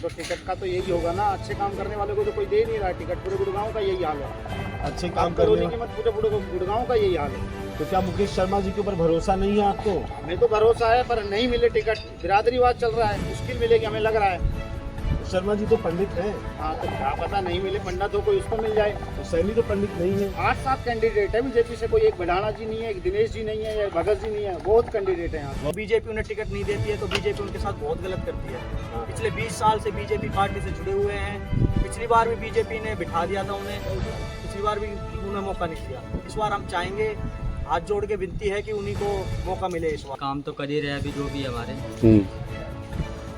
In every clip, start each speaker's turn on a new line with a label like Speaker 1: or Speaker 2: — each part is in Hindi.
Speaker 1: तो टिकट का तो यही होगा ना, अच्छे काम करने वाले को तो कोई दे नहीं रहा है टिकट। पूरे गुड़गांव का यही हाल है,
Speaker 2: अच्छे काम
Speaker 1: कॉलोनी
Speaker 2: करने
Speaker 1: के मत पूरे गुड़गांव का यही हाल है।
Speaker 2: तो क्या मुकेश शर्मा जी के ऊपर भरोसा नहीं है आपको?
Speaker 1: हमें तो भरोसा है पर नहीं मिले टिकट, बिरादरीवाद चल रहा है, मुश्किल मिलेगी हमें लग रहा है।
Speaker 2: शर्मा जी तो पंडित हैं।
Speaker 1: हाँ तो क्या पता नहीं मिले पंडित हो कोई उसको मिल जाए।
Speaker 2: तो सैनी तो पंडित नहीं है।
Speaker 1: 8-7 कैंडिडेट है बीजेपी से, कोई एक बढ़ाना जी नहीं है, एक दिनेश जी नहीं है, या भगत जी नहीं है, बहुत कैंडिडेट है यहाँ।
Speaker 3: बीजेपी उन्हें टिकट नहीं देती है तो बीजेपी उनके साथ बहुत गलत करती है। पिछले 20 साल से बीजेपी पार्टी से जुड़े हुए हैं। पिछली बार भी बीजेपी ने बिठा दिया था उन्हें, पिछली बार भी उन्हें मौका नहीं दिया। इस बार हम चाहेंगे, हाथ जोड़ के विनती है कि उन्हीं को मौका मिले इस बार।
Speaker 4: काम तो कर ही रहे अभी जो भी हमारे।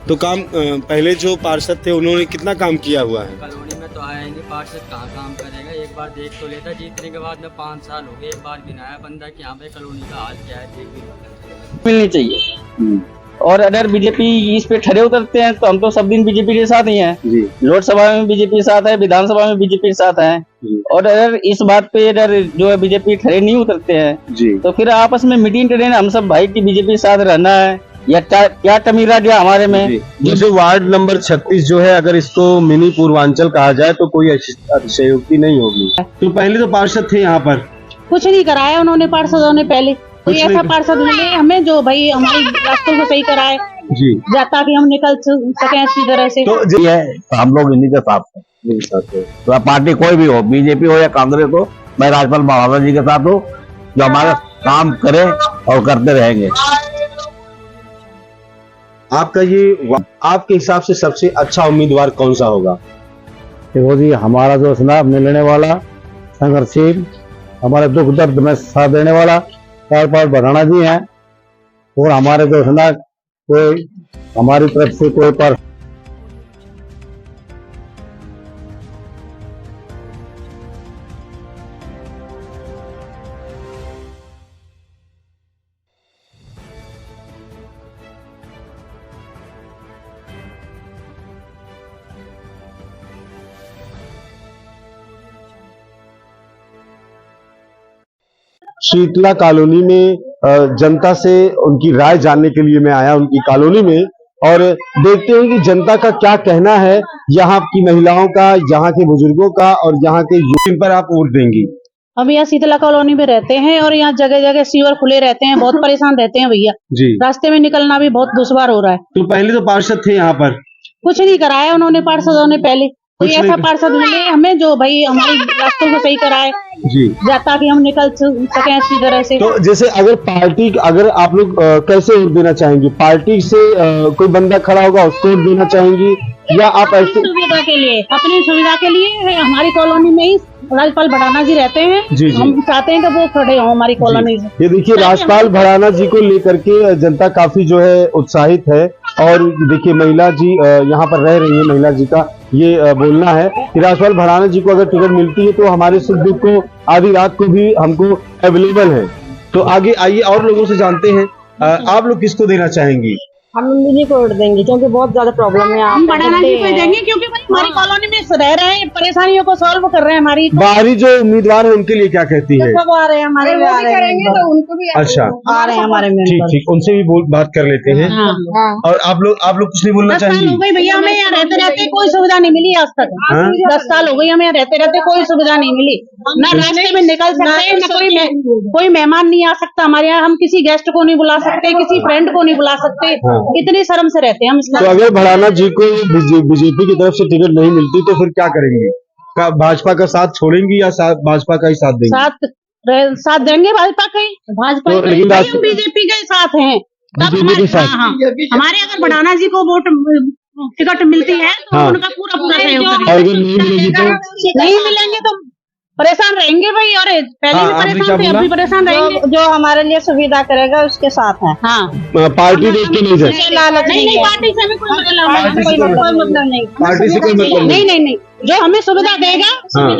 Speaker 2: तो काम पहले जो पार्षद थे उन्होंने कितना काम किया हुआ है?
Speaker 4: कॉलोनी में तो आया ही नहीं, पार्षद कहाँ काम करेगा। एक बार देख तो लेता, जीतने के बाद में 5 साल हो गए, एक बार भी ना आया बंदा कि यहाँ पे कॉलोनी का हाल क्या है देख भी
Speaker 5: मिलनी चाहिए। और अगर बीजेपी इस पे खड़े उतरते हैं तो हम तो सब दिन बीजेपी के साथ ही हैं
Speaker 2: जी।
Speaker 5: लोकसभा में बीजेपी के साथ है, विधानसभा में बीजेपी के साथ है। और अगर इस बात पे अगर जो है बीजेपी खड़े नहीं उतरते हैं
Speaker 2: जी
Speaker 5: तो फिर आपस में मीटिंग करें हम सब भाई की बीजेपी के साथ रहना है, या क्या कमी रह गया हमारे में।
Speaker 2: जैसे वार्ड नंबर 36 जो है, अगर इसको मिनी पूर्वांचल कहा जाए तो कोई अतिशयोक्ति नहीं होगी। तो पहले तो पार्षद थे यहाँ पर,
Speaker 6: कुछ नहीं कराया उन्होंने पार्षदों ने। पहले कोई ऐसा पार्षद मिले हमें जो भाई हमारी रास्तों को सही कराए
Speaker 2: जी,
Speaker 6: जाता कि हम निकल सके अच्छी तरह से।
Speaker 5: तो ये हम लोग इन्हीं के साथ हैं। तो पार्टी कोई भी हो, बीजेपी हो या कांग्रेस हो, मैं राजपाल महाराज जी के साथ हूँ, जो हमारा काम करे और करते रहेंगे।
Speaker 2: आपका ये आपके हिसाब से सबसे अच्छा उम्मीदवार कौन सा होगा?
Speaker 5: देखो जी, हमारा जो चुनाव मिलने वाला संघर्षशील, हमारे दुख दर्द में साथ देने वाला राजपाल भराना जी हैं। और हमारे जो चुनाव कोई हमारी तरफ से कोई पर
Speaker 2: शीतला कॉलोनी में जनता से उनकी राय जानने के लिए मैं आया उनकी कॉलोनी में, और देखते हैं कि जनता का क्या कहना है, यहाँ की महिलाओं का, यहाँ के बुजुर्गों का और यहाँ के युवा पर आप वोट देंगी।
Speaker 6: हम यहाँ शीतला कॉलोनी में रहते हैं और यहाँ जगह जगह सीवर खुले रहते हैं, बहुत परेशान रहते हैं भैया
Speaker 2: जी।
Speaker 6: रास्ते में निकलना भी बहुत दुश्वार हो रहा है।
Speaker 2: तो पहले तो पार्षद थे यहाँ पर,
Speaker 6: कुछ नहीं कराया उन्होंने पार्षदों ने। पहले कोई ऐसा पार्षद मिले हमें जो भाई हमारी रास्तों को सही कराए
Speaker 2: जी,
Speaker 6: जाता कि हम निकल सके अच्छी तरह से।
Speaker 2: तो जैसे अगर आप लोग कैसे वोट देना चाहेंगी? पार्टी से कोई बंदा खड़ा होगा उसको वोट देना चाहेंगी, या आप ऐसे
Speaker 6: सुविधा के लिए, अपनी सुविधा के लिए हमारी कॉलोनी में ही राजपाल भड़ाना जी रहते हैं
Speaker 2: जी, जी।
Speaker 6: हम चाहते हैं कि वो खड़े हों हमारी कॉलोनी से।
Speaker 2: ये देखिए, राजपाल भड़ाना जी को लेकर के जनता काफी जो है उत्साहित है। और देखिए, महिला जी यहाँ पर रह रही है, महिला जी का ये बोलना है कि राजपाल भड़ाना जी को अगर टिकट मिलती है तो हमारे सुख दुख को आधी रात को भी हमको अवेलेबल है। तो आगे आइए और लोगों से जानते हैं, आप लोग किसको देना चाहेंगी?
Speaker 7: हम इन्हीं को वोट देंगे क्योंकि बहुत ज्यादा प्रॉब्लम है।
Speaker 6: हम भड़ाना जी को देंगे क्योंकि भाई हमारी कॉलोनी में रह रहे हैं, परेशानियों को सॉल्व कर रहे हैं हमारी।
Speaker 2: बाहरी जो उम्मीदवार है उनके लिए क्या कहती है?
Speaker 6: सब आ रहे हैं हमारे में, आ रहे हैं तो उनको भी
Speaker 2: अच्छा,
Speaker 6: आ रहे हैं हमारे में।
Speaker 2: ठीक ठीक, उनसे भी बात कर लेते हैं। और आप लोग कुछ नहीं बोलना
Speaker 6: 10 साल
Speaker 2: चाहेंगी?
Speaker 6: हो गई भैया हमें यहाँ रहते रहते कोई सुविधा नहीं मिली आज तक। 10 साल हो गई हमें यहाँ रहते रहते कोई सुविधा नहीं मिली, ना रास्ते में निकल सकते, न कोई मेहमान नहीं आ सकता हमारे यहाँ, हम किसी गेस्ट को नहीं बुला सकते, किसी फ्रेंड को नहीं बुला सकते, इतनी शर्म से रहते हैं हम।
Speaker 2: तो अगर भड़ाना जी को बीजेपी की तरफ से टिकट नहीं मिलती तो फिर क्या करेंगे? भाजपा का साथ छोड़ेंगी या भाजपा का ही साथ देंगे?
Speaker 6: साथ देंगे भाजपा का ही, भाजपा
Speaker 2: तो लेकिन
Speaker 6: हम बीजेपी के साथ हैं।
Speaker 2: बीजेपी के साथ?
Speaker 6: हाँ, हमारे अगर भड़ाना जी को वोट टिकट मिलती है तो उनका पूरा सहयोग करेंगे।
Speaker 2: और अगर नहीं मिलेगी तो
Speaker 6: नहीं मिलेंगे तो परेशान रहेंगे भाई, और पहले भी परेशान थे अब भी परेशान रहेंगे।
Speaker 7: जो हमारे लिए सुविधा करेगा उसके साथ है।
Speaker 6: हाँ,
Speaker 2: पार्टी देख के नहीं जाए,
Speaker 6: नहीं पार्टी से हमें कोई मतलब नहीं,
Speaker 2: पार्टी से कोई मतलब नहीं।
Speaker 6: नहीं, जो हमें सुविधा देगा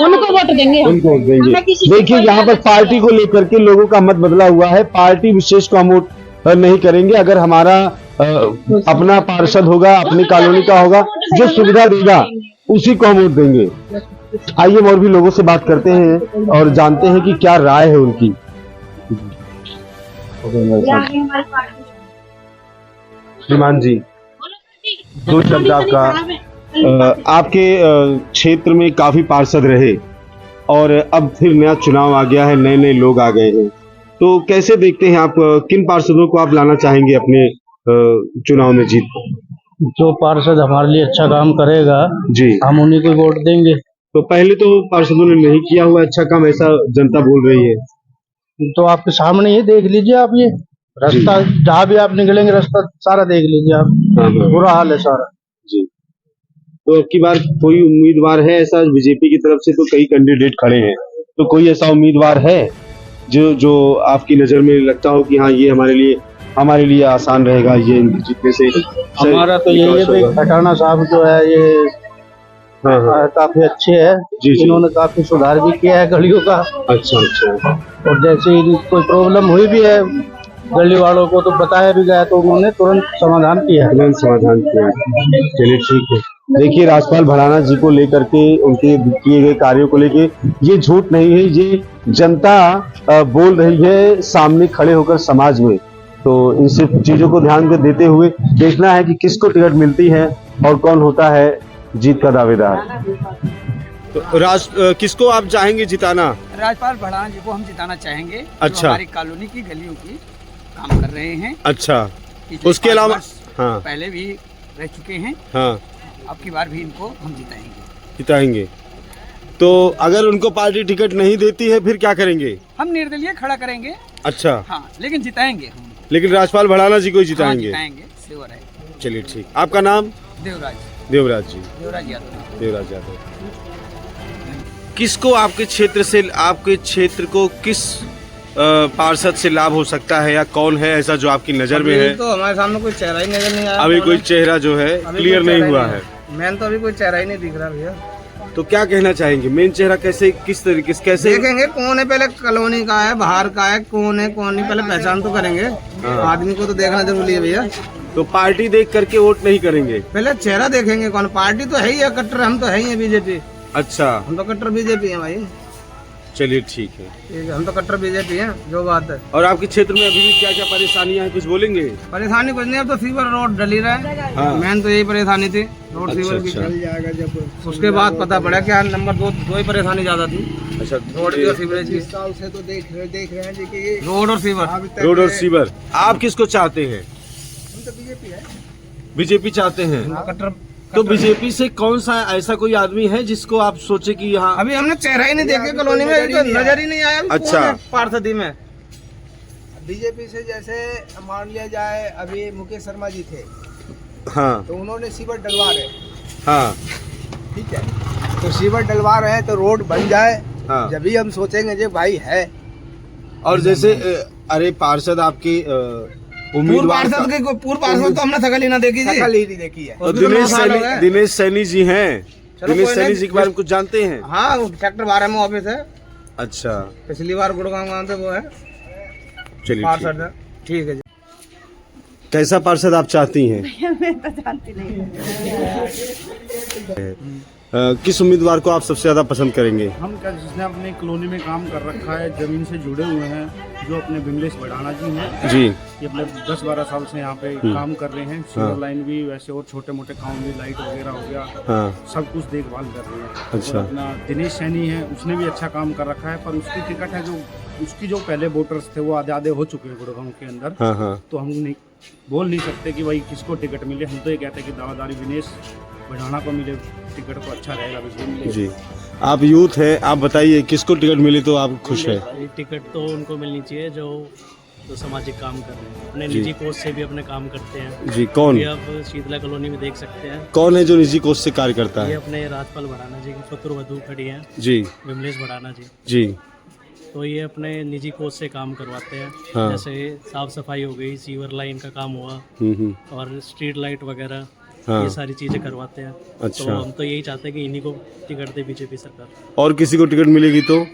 Speaker 6: उनको वोट देंगे हम।
Speaker 2: उनको देंगे। देखिए, यहाँ पर पार्टी को लेकर के लोगों का मत बदला हुआ है। पार्टी विशेष को हम वोट नहीं करेंगे। अगर हमारा अपना पार्षद होगा, अपनी कॉलोनी का होगा, जो सुविधा देगा उसी को हम वोट देंगे। आइए और भी लोगों से बात करते हैं और जानते हैं कि क्या राय है उनकी। श्रीमान जी, दो शब्द आपका आपके क्षेत्र में काफी पार्षद रहे और अब फिर नया चुनाव आ गया है, नए नए लोग आ गए हैं, तो कैसे देखते हैं आप, किन पार्षदों को आप लाना चाहेंगे अपने चुनाव में जीत को?
Speaker 5: जो पार्षद हमारे लिए अच्छा काम करेगा
Speaker 2: जी,
Speaker 5: हम उन्हीं को वोट देंगे।
Speaker 2: तो पहले तो पार्षदों ने नहीं किया हुआ अच्छा काम, ऐसा जनता बोल रही है।
Speaker 5: तो आपके सामने ही देख लीजिए, आप ये रास्ता जहाँ भी आप निकलेंगे रास्ता सारा देख लीजिए आप,
Speaker 2: हाँ, हाँ।
Speaker 5: बुरा हाल है सारा।
Speaker 2: जी, तो अब की बार कोई उम्मीदवार है ऐसा? बीजेपी की तरफ से तो कई कैंडिडेट खड़े हैं, तो कोई ऐसा उम्मीदवार है जो आपकी नजर में लगता हो कि हाँ ये हमारे लिए आसान रहेगा ये जीतने से?
Speaker 5: हमारा तो यही है भाई, खटाना साहब जो है ये
Speaker 2: हाँ, हाँ।
Speaker 5: काफी अच्छे है,
Speaker 2: जी, जी।
Speaker 5: इन्होंने काफी सुधार भी किया है गलियों का।
Speaker 2: अच्छा अच्छा।
Speaker 5: और जैसे ही कोई प्रॉब्लम हुई भी है गली वालों को तो बताया भी गया, तो उन्होंने तुरंत समाधान किया है।
Speaker 2: तुरंत समाधान किया। चलिए ठीक है। देखिए राजपाल भड़ाना जी को लेकर के, उनके किए गए कार्यों को लेके, ये झूठ नहीं है, ये जनता बोल रही है सामने खड़े होकर समाज में। तो इन सब चीजों को ध्यान में देते हुए देखना है कि किसको टिकट मिलती है और कौन होता है जीत का दावेदार। तो किसको आप चाहेंगे जिताना?
Speaker 8: राजपाल भड़ाना जी को हम जिताना चाहेंगे।
Speaker 2: अच्छा।
Speaker 8: जो हमारी कॉलोनी की गलियों की काम कर रहे हैं।
Speaker 2: अच्छा,
Speaker 8: पिछले
Speaker 2: उसके
Speaker 8: 5
Speaker 2: अलावा
Speaker 8: वर्ष
Speaker 2: हाँ
Speaker 8: पहले भी रह चुके हैं।
Speaker 2: हाँ
Speaker 8: अब की बार भी इनको हम जिताएंगे।
Speaker 2: जिताएंगे। तो अगर उनको पार्टी टिकट नहीं देती है फिर क्या करेंगे?
Speaker 8: हम निर्दलीय खड़ा करेंगे।
Speaker 2: अच्छा,
Speaker 8: हाँ, लेकिन जिताएंगे हम।
Speaker 2: लेकिन राजपाल भड़ाना जी को ही
Speaker 8: हाँ,
Speaker 2: जिताएंगे।
Speaker 8: जिताएंगे, श्योर है।
Speaker 2: चलिए ठीक। आपका नाम?
Speaker 8: देवराज
Speaker 2: देवराज जी।
Speaker 8: देवराज यादव।
Speaker 2: देवराज यादव। किसको आपके क्षेत्र को किस पार्षद से लाभ हो सकता है, या कौन है ऐसा जो आपकी नजर में है?
Speaker 3: तो हमारे सामने कोई चेहरा ही नजर नहीं आया।
Speaker 2: अभी कोई चेहरा जो है क्लियर नहीं हुआ है।
Speaker 3: मैंने तो अभी कोई चेहरा ही नहीं दिख रहा भैया।
Speaker 2: तो क्या कहना चाहेंगे, मेन चेहरा कैसे, किस तरीके से, कैसे
Speaker 3: देखेंगे कौन है, पहले कॉलोनी का है, बाहर का है, कौन है कौन नहीं, पहले पहचान तो करेंगे। आदमी को तो देखना जरूरी है भैया।
Speaker 2: तो पार्टी देख करके वोट नहीं करेंगे?
Speaker 3: पहले चेहरा देखेंगे कौन। पार्टी तो है ही है कट्टर, हम तो है ही है बीजेपी।
Speaker 2: अच्छा,
Speaker 3: हम तो कट्टर बीजेपी है भाई।
Speaker 2: चलिए ठीक है।
Speaker 3: ठीक है, हम तो कट्टर बीजेपी हैं, जो बात है।
Speaker 2: और आपके क्षेत्र में अभी भी क्या क्या परेशानियां हैं, कुछ बोलेंगे?
Speaker 3: परेशानी कुछ नहीं, अब तो सीवर रोड डली रहा है।
Speaker 2: हाँ।
Speaker 3: मेन तो यही परेशानी थी, रोड
Speaker 2: अच्छा,
Speaker 3: सीवर की
Speaker 2: अच्छा।
Speaker 3: चल जाएगा जब। उसके बाद पता पड़ा क्या नंबर दो ही परेशानी ज्यादा थी,
Speaker 2: अच्छा,
Speaker 3: रोड की और सीवरेज की।
Speaker 1: साल से तो देख रहे हैं जी कि
Speaker 3: रोड और सीवर।
Speaker 2: रोड और सीवर। आप किसको चाहते हैं?
Speaker 1: हम तो बीजेपी है।
Speaker 2: बीजेपी चाहते हैं।
Speaker 3: कट्टर।
Speaker 2: तो बीजेपी से कौन सा ऐसा कोई आदमी है जिसको आप सोचे कि यहाँ?
Speaker 3: अभी हमने चेहरा ही नहीं देखे कॉलोनी में, तो नजर ही नहीं आया।
Speaker 2: अच्छा।
Speaker 3: पार्षदी में
Speaker 1: बीजेपी से जैसे मान लिया जाए, अभी मुकेश शर्मा जी थे,
Speaker 2: हाँ
Speaker 1: तो उन्होंने सीवर डलवा रहे।
Speaker 2: हाँ
Speaker 1: ठीक है, तो सीवर डलवा रहे हैं तो रोड बन जाए,
Speaker 2: हाँ।
Speaker 1: जब भी हम सोचेंगे जो भाई है।
Speaker 2: और जैसे अरे पार्षद आपके
Speaker 3: पूर्व पार्षद तो हमने शकल ही ना देखी जी।
Speaker 1: शकल ही नहीं देखी है।
Speaker 2: और
Speaker 3: उसको तो 9 साल हो गए।
Speaker 2: दिनेश सैनी जी हैं।
Speaker 3: चलो
Speaker 2: दिनेश
Speaker 3: कोई
Speaker 2: सैनी
Speaker 3: नहीं।
Speaker 2: जी के बारे में कुछ जानते हैं?
Speaker 3: हाँ, वो सेक्टर 12 में ऑफिस है।
Speaker 2: अच्छा,
Speaker 3: पिछली बार गुड़गांव गांव से वो है
Speaker 2: चलिए
Speaker 3: पार्षद है। ठीक है जी।
Speaker 2: कैसा पार्षद आप चाहती हैं?
Speaker 7: मैं तो जानती नहीं।
Speaker 2: किस उम्मीदवार को आप सबसे ज्यादा पसंद करेंगे?
Speaker 1: हम क्या, जिसने अपने कॉलोनी में काम कर रखा है, जमीन से जुड़े हुए हैं, जो अपने विमलेश भड़ाना जी हैं।
Speaker 2: जी,
Speaker 1: ये अपने 10-12 साल से यहाँ पे काम कर रहे हैं। सीवर लाइन भी, वैसे और छोटे मोटे काम भी, लाइट वगैरह हो गया,
Speaker 2: हाँ
Speaker 1: सब कुछ देखभाल कर रहे हैं।
Speaker 2: अच्छा।
Speaker 1: और अपना दिनेश सैनी है, उसने भी अच्छा काम कर रखा है, पर उसकी टिकट है, जो उसकी जो पहले वोटर्स थे वो आधे हो चुके हैं गुड़गांव के अंदर।
Speaker 2: हाँ हाँ।
Speaker 1: तो हम नहीं बोल नहीं सकते कि भाई किसको टिकट मिले। हम तो ये कहते हैं कि दावेदारी दिनेश भड़ाना को मिले टिकट, तो अच्छा रहेगा, बिजली मिले।
Speaker 2: जी, आप यूथ हैं, आप बताइए किसको टिकट मिली तो आप खुश है?
Speaker 9: टिकट तो उनको मिलनी चाहिए जो सामाजिक काम कर रहे हैं, अपने
Speaker 2: जी।
Speaker 9: निजी कोष से भी अपने काम करते हैं।
Speaker 2: जी, कौन
Speaker 9: ये अब शीतला कॉलोनी में देख सकते हैं।
Speaker 2: कौन है जो निजी कोष से कार्य करता
Speaker 9: ये
Speaker 2: है?
Speaker 9: अपने राजपाल भड़ाना जी की पुत्र वधू खड़ी हैं,
Speaker 2: जी
Speaker 9: विमलेश भड़ाना जी।
Speaker 2: जी।
Speaker 9: तो ये अपने निजी कोष से काम करवाते हैं।
Speaker 2: हाँ।
Speaker 9: जैसे साफ सफाई हो गई, सीवर लाइन का काम हुआ, और स्ट्रीट लाइट वगैरह,
Speaker 2: हाँ।
Speaker 9: ये सारी चीजें करवाते हैं।
Speaker 2: अच्छा।
Speaker 9: तो हम तो यही चाहते हैं कि इन्हीं को टिकट दे बीजेपी सरकार।
Speaker 2: और किसी को टिकट मिलेगी तो
Speaker 9: और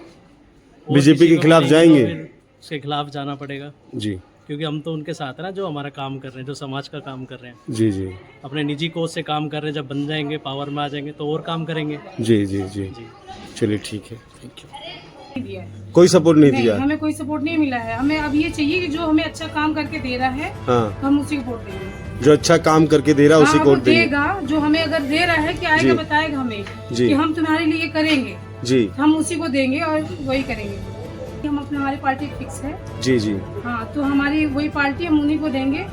Speaker 2: बीजेपी
Speaker 9: किसी
Speaker 2: के
Speaker 9: को
Speaker 2: खिलाफ
Speaker 9: मिलेगी तो
Speaker 2: जाएंगे?
Speaker 9: फिर उसके खिलाफ जाना पड़ेगा,
Speaker 2: जी
Speaker 9: क्योंकि हम तो उनके साथ है ना, जो हमारा काम कर रहे हैं, जो समाज का काम कर रहे हैं।
Speaker 2: जी जी
Speaker 9: अपने निजी कोष से काम कर रहे हैं, जब बन जाएंगे, पावर में आ जाएंगे तो और काम करेंगे।
Speaker 2: जी जी जी।
Speaker 9: जी।
Speaker 2: चलिए ठीक है, थैंक यू। कोई सपोर्ट नहीं दिया?
Speaker 10: हमें कोई सपोर्ट नहीं मिला है। हमें अब ये चाहिए कि जो हमें अच्छा काम करके दे रहा है,
Speaker 2: हाँ,
Speaker 10: हम उसी को वोट देंगे।
Speaker 2: जो अच्छा काम करके दे रहा है उसी को वोट देंगे।
Speaker 6: देगा, जो हमें अगर दे रहा है कि आएगा
Speaker 2: जी।
Speaker 6: बताएगा हमें
Speaker 2: जी।
Speaker 6: कि हम तुम्हारे लिए करेंगे,
Speaker 2: जी
Speaker 6: हम उसी को देंगे और वही करेंगे। हम अपना हमारी पार्टी फिक्स है।
Speaker 2: जी जी
Speaker 6: हाँ, तो हमारी वही पार्टी, हम उन्हीं को देंगे।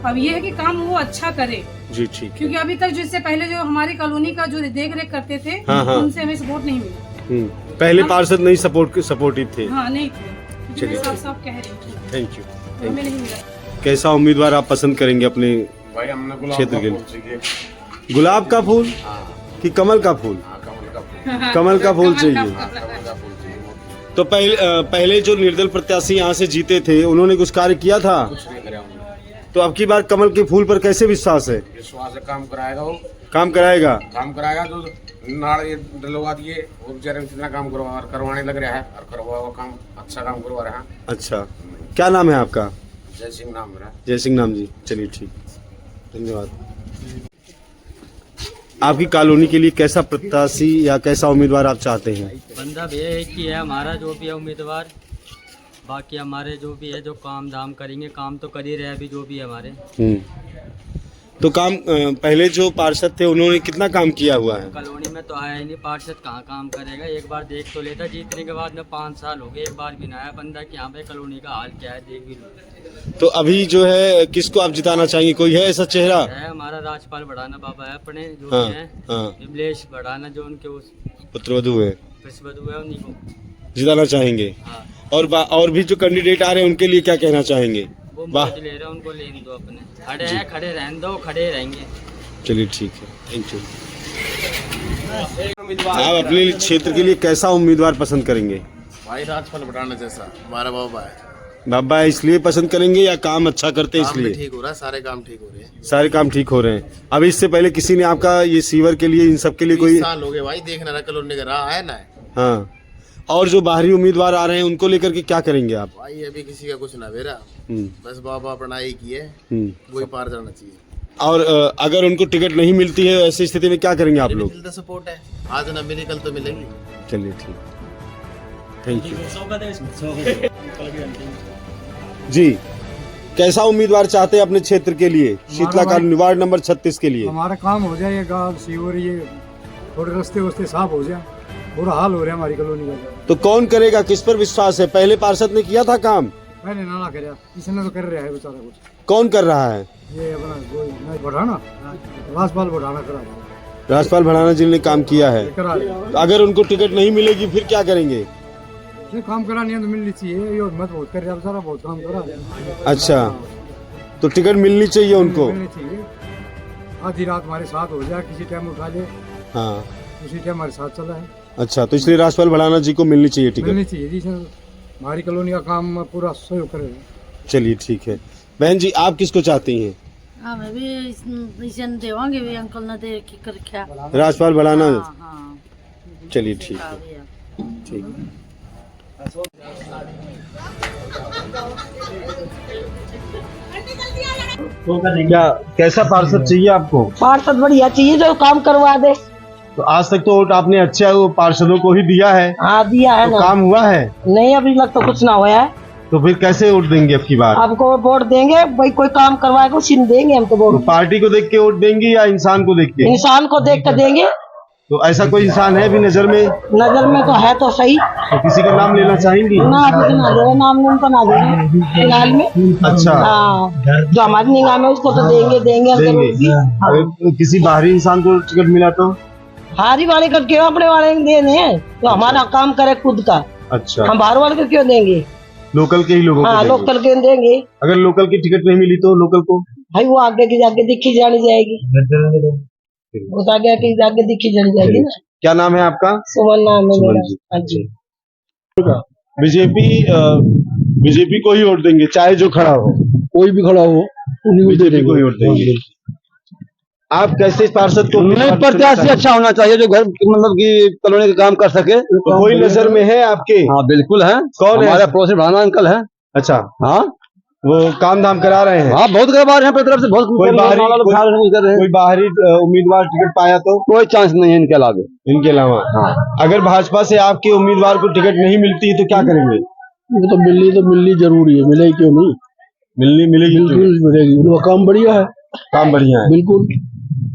Speaker 6: अब ये है कि काम वो अच्छा करे,
Speaker 2: जी ठीक है।
Speaker 6: क्योंकि अभी तक जो इससे पहले जो हमारी कॉलोनी का जो देख रेख करते थे,
Speaker 2: हाँ।
Speaker 6: उनसे हमें सपोर्ट नहीं मिला।
Speaker 2: पहले पार्षद नहीं सपोर्टिव थे।
Speaker 6: हाँ, नहीं थे।
Speaker 2: चलिए।
Speaker 6: साफ साफ कह रही थी,
Speaker 2: थैंक यू।
Speaker 6: हमें नहीं मिला।
Speaker 2: कैसा उम्मीदवार आप पसंद करेंगे अपने क्षेत्र के लिए? गुलाब का फूल कि कमल का फूल? कमल का फूल चाहिए। तो पहले जो निर्दल प्रत्याशी यहाँ से जीते थे उन्होंने कुछ कार्य किया था? तो अब की बार कमल के फूल पर कैसे विश्वास है?
Speaker 10: विश्वास है, काम कराएगा वो।
Speaker 2: काम कराएगा?
Speaker 10: काम कराएगा। तो नाड़ ये डलवा दिए, वो बेचारे कितना काम करवाने लग रहा है और करवा हुआ काम, अच्छा काम करवा रहा है।
Speaker 2: अच्छा, क्या नाम है आपका?
Speaker 10: जय सिंह नाम मेरा।
Speaker 2: जय सिंह नाम जी। चलिए ठीक, धन्यवाद। आपकी कॉलोनी के लिए कैसा प्रत्याशी या कैसा उम्मीदवार आप चाहते हैं?
Speaker 4: बंदा भी एक ही है हमारा, जो भी है उम्मीदवार। बाकी हमारे जो भी है, जो काम धाम करेंगे, काम तो कर ही रहे अभी जो भी है हमारे।
Speaker 2: तो काम पहले जो पार्षद थे उन्होंने कितना काम किया हुआ है?
Speaker 4: कॉलोनी में तो आया ही नहीं, पार्षद कहाँ काम करेगा। एक बार देख तो लेता, जीतने के बाद में 5 साल हो गए, एक बार भी ना आया बंदा कि यहाँ पे कॉलोनी का हाल क्या है देख भी लो।
Speaker 2: तो अभी जो है किसको आप जिताना चाहेंगे? कोई है ऐसा चेहरा?
Speaker 4: है हमारा राजपाल बढ़ाना बाबा है अपने, जो
Speaker 2: हाँ,
Speaker 4: भी है
Speaker 2: हाँ।
Speaker 4: विमलेश बढ़ाना, जो उनके उस
Speaker 2: पुत्रवधू है,
Speaker 4: पुष्पवधू है, उन्हीं को
Speaker 2: जिताना चाहेंगे।
Speaker 4: हाँ।
Speaker 2: और भी जो कैंडिडेट आ रहे हैं उनके लिए क्या कहना चाहेंगे?
Speaker 4: वो
Speaker 2: वाह,
Speaker 4: मौज ले रहे हैं, उनको लेने दो अपने। खड़े हैं, खड़े रहने दो, खड़े रहेंगे।
Speaker 2: चलिए ठीक है, थैंक यू। आप अपने क्षेत्र के लिए कैसा उम्मीदवार पसंद करेंगे?
Speaker 10: भाई राजपाल बढ़ाना जैसा हमारा बाबा है।
Speaker 2: बाबा इसलिए पसंद करेंगे या काम अच्छा करते हैं इसलिए?
Speaker 10: ठीक हो रहा है, सारे काम ठीक हो रहे हैं।
Speaker 2: सारे काम ठीक हो रहे हैं। अब इससे पहले किसी ने आपका ये सीवर के लिए, इन सब के लिए कोई?
Speaker 10: 20 साल हो गए भाई, देखना रहा कॉलोनी का रहा है ना।
Speaker 2: हाँ, और जो बाहरी उम्मीदवार आ रहे हैं उनको लेकर के क्या करेंगे आप?
Speaker 10: भाई अभी किसी का कुछ ना बेरा, बस बाबा अपना एक ही है, वही पार जाना चाहिए।
Speaker 2: और अगर उनको टिकट नहीं मिलती है ऐसी स्थिति में क्या करेंगे आप लोग?
Speaker 10: सपोर्ट है, आज ना मिली कल तो मिलेगी।
Speaker 2: चलिए ठीक, थैंक यू जी। कैसा उम्मीदवार चाहते हैं अपने क्षेत्र के लिए, शीतला कॉलोनी वार्ड नंबर 36 के लिए?
Speaker 11: हमारा काम हो जाए, ये गाँव सीवर, ये थोड़े रास्ते वस्ते साफ हो जाए, बुरा हाल हो रहा है हमारी कॉलोनी का।
Speaker 2: तो कौन करेगा, किस पर विश्वास है? पहले पार्षद ने किया था काम?
Speaker 11: मैंने ना कर, इसने तो कर रहा है बेचारा कुछ।
Speaker 2: कौन कर रहा है?
Speaker 11: ये अपना बढ़ाना, राजपाल बढ़ाना करा रहा है।
Speaker 2: राजपाल भड़ाना जी ने काम किया है।
Speaker 11: करा रहा है।
Speaker 2: अगर उनको टिकट नहीं मिलेगी फिर क्या करेंगे?
Speaker 11: ये काम करानी है तो मिलनी चाहिए, ये मत बहुत कर रहा है बेचारा, बहुत काम करा रहा है।
Speaker 2: अच्छा, तो टिकट मिलनी चाहिए उनको?
Speaker 11: मिलनी चाहिए, आधी रात हमारे साथ हो जाए, किसी टाइम उठा ले,
Speaker 2: हाँ,
Speaker 11: उसी टाइम हमारे साथ चला है।
Speaker 2: अच्छा, तो इसलिए राजपाल भड़ाना जी को मिलनी चाहिए टिकट?
Speaker 11: मिलनी चाहिए जी सर, हमारी कॉलोनी का काम पूरा सहयोग करे।
Speaker 2: चलिए ठीक है। बहन जी, आप किसको चाहती हैं?
Speaker 6: हमें भी देवांगे भी अंकल ने दे की कर क्या।
Speaker 2: राजपाल भड़ाना?
Speaker 6: हाँ,
Speaker 2: चलिए ठीक है, ठीक। क्या कैसा पार्षद चाहिए आपको?
Speaker 7: पार्षद बढ़िया चाहिए जो काम करवा दे।
Speaker 2: तो आज तक तो वोट आपने अच्छा पार्षदों को ही दिया है।
Speaker 7: हाँ दिया है
Speaker 2: तो
Speaker 7: ना।
Speaker 2: काम हुआ है?
Speaker 7: नहीं अभी तक तो कुछ ना हुआ है।
Speaker 2: तो फिर कैसे वोट देंगे अब की बार?
Speaker 7: आपको वोट देंगे भाई, कोई काम करवाएगा उसी में देंगे हम तो
Speaker 2: तो
Speaker 7: वोट।
Speaker 2: पार्टी को देख के वोट देंगे या इंसान को देख के?
Speaker 7: इंसान को देख कर देंगे।
Speaker 2: तो ऐसा कोई इंसान है भी नजर में?
Speaker 7: नजर में तो है तो सही।
Speaker 2: तो किसी का नाम लेना चाहेंगी?
Speaker 7: ना कुछ ना दे, नाम नूम तो ना दे फिलहाल में।
Speaker 2: अच्छा,
Speaker 7: हाँ, जो हमारी निगाह में उसको तो देंगे देंगे
Speaker 2: देंगे। अगर किसी बाहरी इंसान को टिकट मिला तो?
Speaker 7: हारी वाले का क्यों अपने वाले को देने हैं, तो हमारा काम करे खुद का।
Speaker 2: अच्छा,
Speaker 7: हम बाहर वाले को क्यों देंगे?
Speaker 2: लोकल के ही लोगों को
Speaker 7: हाँ
Speaker 2: देंगे।
Speaker 7: लोकल के देंगे।
Speaker 2: अगर लोकल की टिकट नहीं मिली तो लोकल को?
Speaker 7: भाई वो आगे की जाके दिखी जानी जाएगी, उस आगे की जाके दिखी जानी जाएगी ना।
Speaker 2: क्या नाम है आपका?
Speaker 7: सुमन नाम है
Speaker 2: सुमन
Speaker 7: मेरा।
Speaker 2: जी।
Speaker 7: हाँ जी।
Speaker 2: बीजेपी को ही वोट देंगे, चाहे जो खड़ा हो,
Speaker 5: कोई भी खड़ा हो
Speaker 2: बीजेपी को ही वोट देंगे। आप कैसे पार्षद को?
Speaker 5: नहीं, प्रत्याशी अच्छा होना चाहिए जो घर मतलब कि कॉलोनी का काम कर सके।
Speaker 2: तो कोई नजर में है आपके?
Speaker 5: हाँ बिल्कुल है।
Speaker 2: कौन है?
Speaker 5: हमारे पड़ोसी भाना अंकल है।
Speaker 2: अच्छा,
Speaker 5: हाँ,
Speaker 2: वो काम धाम करा रहे हैं?
Speaker 5: हाँ बहुत करवा रहे हैं अपनी तरफ से, बहुत
Speaker 2: कोई बाहरी
Speaker 5: कर रहे हैं।
Speaker 2: कोई बाहरी उम्मीदवार टिकट पाया तो?
Speaker 5: कोई चांस नहीं है इनके अलावा।
Speaker 2: इनके अलावा?
Speaker 5: हाँ,
Speaker 2: अगर भाजपा से आपके उम्मीदवार को टिकट नहीं मिलती तो क्या करेंगे?
Speaker 5: वो तो मिलनी जरूरी है, मिलेगी क्यों नहीं?
Speaker 2: मिलेगी क्यों?
Speaker 5: मिलेगी, उनका काम बढ़िया है।
Speaker 2: काम बढ़िया है।
Speaker 5: बिल्कुल।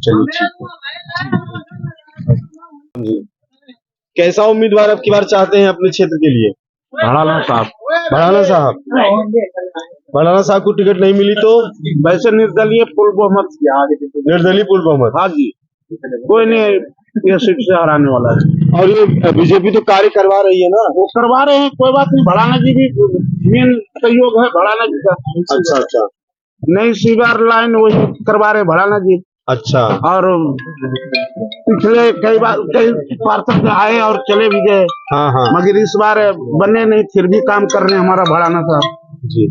Speaker 2: चलिए ठीक है जी। कैसा उम्मीदवार अब की बार चाहते हैं अपने क्षेत्र के लिए?
Speaker 5: भड़ाना साहब।
Speaker 2: भड़ाना साहब। भड़ाना साहब को टिकट नहीं मिली तो
Speaker 5: वैसे निर्दलीय पूर्ण बहुमत
Speaker 2: निर्दलीय पूर्ण बहुमत।
Speaker 5: हाँ जी, कोई नहीं ये सीट से हराने वाला है।
Speaker 2: और ये बीजेपी तो कार्य करवा रही है ना?
Speaker 5: वो करवा रहे हैं, कोई बात नहीं। भड़ाना जी भी मेन सहयोग है भड़ाना जी का।
Speaker 2: अच्छा अच्छा
Speaker 5: नई सीवर लाइन वही करवा रहे हैं भड़ाना जी।
Speaker 2: अच्छा।
Speaker 5: और पिछले कई पार्षद आए और चले भी गए,
Speaker 2: हाँ हाँ
Speaker 5: मगर इस बार बने नहीं, फिर भी काम कर रहे हैं हमारा भड़ाना साहब
Speaker 2: जी।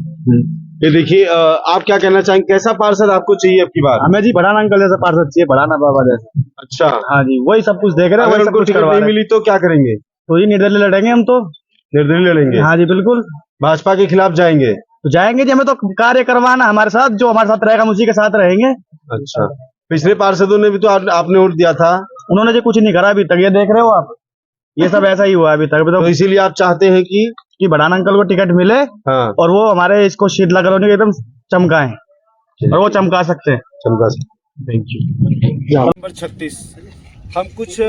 Speaker 2: ये देखिए आप क्या कहना चाहेंगे, कैसा पार्षद आपको चाहिए अब की बार?
Speaker 5: हमें जी भड़ाना अंकल जैसा पार्षद चाहिए, भड़ाना बाबा जैसा।
Speaker 2: अच्छा।
Speaker 5: हाँ जी, वही सब कुछ देख रहे हैं,
Speaker 2: अगर
Speaker 5: वही सब
Speaker 2: उनको
Speaker 5: कुछ
Speaker 2: टिकट
Speaker 5: करवा
Speaker 2: नहीं
Speaker 5: रहे हैं।
Speaker 2: मिली तो क्या करेंगे?
Speaker 5: तो ये निर्दलीय लड़ेंगे हम तो।
Speaker 2: निर्दलीय लड़ेंगे?
Speaker 5: हाँ जी बिल्कुल,
Speaker 2: भाजपा के खिलाफ जाएंगे?
Speaker 5: तो जाएंगे जी, हमें तो कार्य करवाना हमारे साथ, जो हमारे साथ रहेगा हम उसी के साथ रहेंगे।
Speaker 2: अच्छा। पिछले पार्षदों ने भी तो आपने वोट दिया था।
Speaker 5: उन्होंने जी कुछ नहीं करा अभी तक, ये देख रहे हो आप, ये सब ऐसा ही हुआ अभी तक।
Speaker 2: तो इसीलिए आप चाहते हैं कि
Speaker 5: भड़ाना अंकल को टिकट मिले
Speaker 2: हाँ
Speaker 5: और वो हमारे इसको शीतला कॉलोनी को एकदम चमकाएं, और वो चमका सकते हैं।
Speaker 2: चमका सकते। Thank you.
Speaker 1: नंबर 36 हम कुछ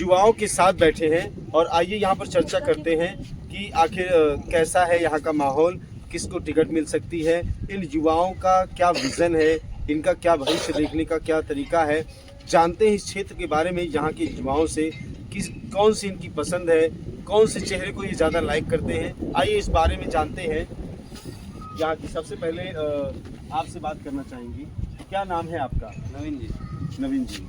Speaker 1: युवाओं के साथ बैठे हैं और आइए यहाँ पर चर्चा करते हैं कि आखिर कैसा है यहाँ का माहौल, किसको टिकट मिल सकती है, इन युवाओं का क्या विजन है, इनका क्या भविष्य देखने का क्या तरीका है। जानते हैं इस क्षेत्र के बारे में, यहाँ के युवाओं से कौन सी इनकी पसंद है, कौन से चेहरे को ये ज़्यादा लाइक करते हैं। आइए इस बारे में जानते हैं। यहाँ की सबसे पहले आपसे बात करना चाहेंगी, क्या नाम है आपका?
Speaker 4: नवीन जी।
Speaker 1: नवीन जी,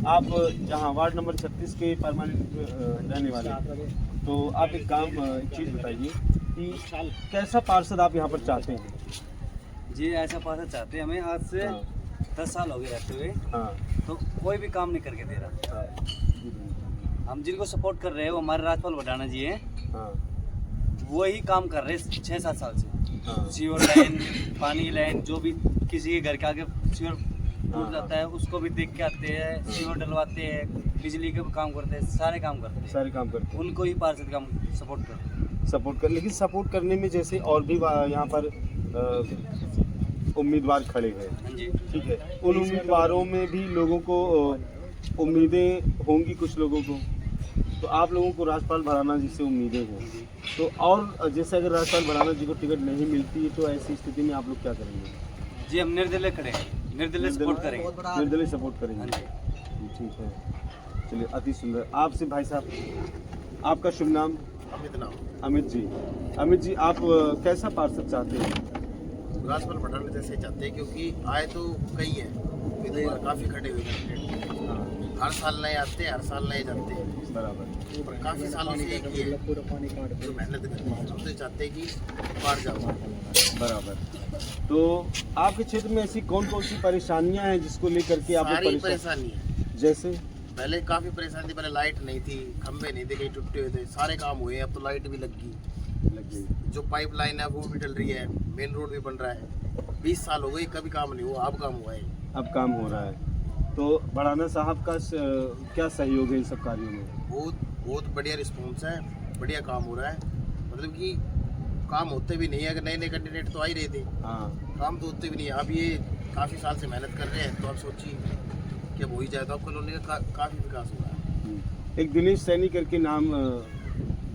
Speaker 1: आप जहाँ वार्ड नंबर 36 के परमानेंट रहने वाले हैं, तो आप एक चीज़ बताइए कि कैसा पार्षद आप यहाँ पर चाहते हैं?
Speaker 4: जी ऐसा पार्षद चाहते हैं हमें, आज से 10 साल हो गए रहते हुए।
Speaker 1: हाँ।
Speaker 4: तो कोई भी काम नहीं करके दे रहा। हम जिनको सपोर्ट कर रहे हैं वो हमारे राजपाल भड़ाना जी हैं।
Speaker 1: हाँ।
Speaker 4: वही काम कर रहे हैं 6-7 साल से।
Speaker 1: हाँ।
Speaker 4: सीवर लाइन, पानी की लाइन, जो भी किसी के घर के आगे सीवर टूट जाता है उसको भी देख के आते हैं, सीवर डलवाते हैं, बिजली के काम करते हैं, सारे काम करते हैं।
Speaker 1: सारे काम करते हैं।
Speaker 4: उनको ही पार्षद काम सपोर्ट करते हैं।
Speaker 1: लेकिन सपोर्ट करने में जैसे और भी यहाँ पर उम्मीदवार खड़े हैं, ठीक है, उन उम्मीदवारों में भी लोगों को उम्मीदें होंगी कुछ लोगों को, तो आप लोगों को राजपाल भड़ाना जी से उम्मीदें हैं, तो और जैसे अगर राजपाल भड़ाना जी को टिकट नहीं मिलती है तो ऐसी स्थिति में आप लोग क्या करेंगे?
Speaker 4: जी हम निर्दलीय खड़े हैं, निर्दलीय सपोर्ट करेंगे।
Speaker 1: निर्दलीय सपोर्ट करेंगे, ठीक है। चलिए, अति सुंदर। आपसे भाई साहब, आपका शुभ नाम?
Speaker 10: अमित नाम।
Speaker 1: अमित जी, अमित जी आप कैसा पार्षद चाहते हैं?
Speaker 10: राजपाल भड़ाना जैसे चाहते हैं, क्योंकि आए तो कई हैं, उम्मीदवार काफ़ी खड़े हुए हैं। हर साल नए आते हैं, हर साल नए जाते हैं।
Speaker 1: बराबर।
Speaker 10: पर काफ़ी सालों से एक ही है जो मेहनत करते हैं, उससे चाहते हैं कि पार जाओ।
Speaker 1: बराबर। तो आपके क्षेत्र में ऐसी कौन कौन सी परेशानियां हैं जिसको लेकर के आप लोग
Speaker 10: सारी परेशानी है।
Speaker 1: जैसे
Speaker 10: पहले काफ़ी परेशानी थी, पहले लाइट नहीं थी, खंभे नहीं थे, कहीं टूटे हुए थे, सारे काम हुए। अब तो लाइट भी लग गई, जो पाइप लाइन है वो भी डल रही है, मेन रोड भी बन रहा है। 20 साल हो गए, कभी काम नहीं हुआ, अब काम हुआ है।
Speaker 1: अब काम हो रहा है। तो भड़ाना साहब का क्या सहयोग है इन सब कार्यों में?
Speaker 10: बहुत बढ़िया रिस्पॉन्स है, बढ़िया काम हो रहा है। मतलब कि काम होते भी नहीं है, अगर नए नए कैंडिडेट तो आ ही रहे थे।
Speaker 1: हाँ।
Speaker 10: काम तो होते भी नहीं है। अब ये काफ़ी साल से मेहनत कर रहे हैं, तो अब सोचिए कि अब हो ही जाए तो अब कॉलोनी का काफ़ी विकास हो रहा है।
Speaker 1: एक दिनेश सैनी करके नाम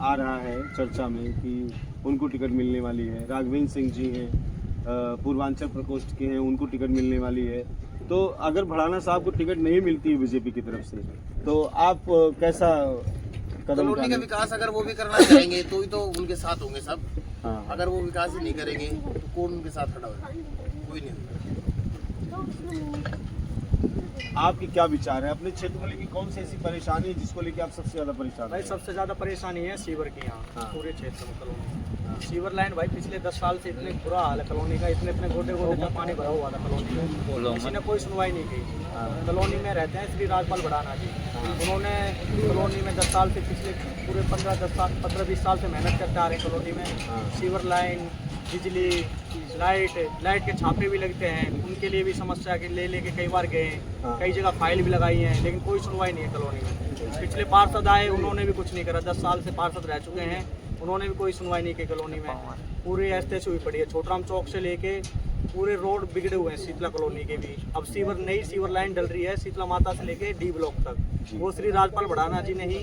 Speaker 1: आ रहा है चर्चा में कि उनको टिकट मिलने वाली है। राघवेंद्र सिंह जी हैं, पूर्वांचल प्रकोष्ठ के हैं, उनको टिकट मिलने वाली है। तो अगर भड़ाना साहब को टिकट नहीं मिलती है बीजेपी की तरफ से, तो आप कैसा कदम
Speaker 10: कॉलोनी का
Speaker 1: उठाएंगे?
Speaker 10: विकास अगर वो भी करना चाहेंगे तो ही तो उनके साथ होंगे सब।
Speaker 1: हाँ।
Speaker 10: अगर वो विकास ही नहीं करेंगे तो कौन उनके साथ खड़ा होगा? कोई नहीं होगा।
Speaker 1: आपके क्या विचार है अपने क्षेत्र को लेकर? कौन सी ऐसी परेशानी है जिसको लेकर आप सबसे ज्यादा परेशान
Speaker 3: भाई
Speaker 1: हैं?
Speaker 3: सबसे ज़्यादा परेशानी है सीवर की यहाँ।
Speaker 1: हाँ।
Speaker 3: पूरे क्षेत्र में कॉलोनी सीवर लाइन भाई पिछले 10 साल से इतने बुरा हाल है कॉलोनी का, इतने गोटे तक पानी भरा हुआ था कॉलोनी में, किसी ने कोई सुनवाई नहीं की। कॉलोनी में रहते हैं श्री राजपाल भड़ाना जी, उन्होंने कॉलोनी में 10 साल से, पिछले पूरे 15-20 साल से मेहनत करते आ रहे हैं कॉलोनी में। सीवर लाइन, बिजली, लाइट के छापे भी लगते हैं, उनके लिए भी समस्या के ले लेके कई बार गए हैं, कई जगह फाइल भी लगाई हैं, लेकिन कोई सुनवाई नहीं है कॉलोनी में। पिछले पार्षद आए, उन्होंने भी कुछ नहीं करा, 10 साल से पार्षद रह चुके हैं, उन्होंने भी कोई सुनवाई नहीं की कॉलोनी में। पूरी ऐसे हुई पड़ी है, छोटराम चौक से लेके पूरे रोड बिगड़े हुए हैं शीतला कॉलोनी के भी। अब नई सीवर लाइन डल रही है शीतला माता से लेके डी ब्लॉक तक, वो श्री राजपाल भड़ाना जी ने ही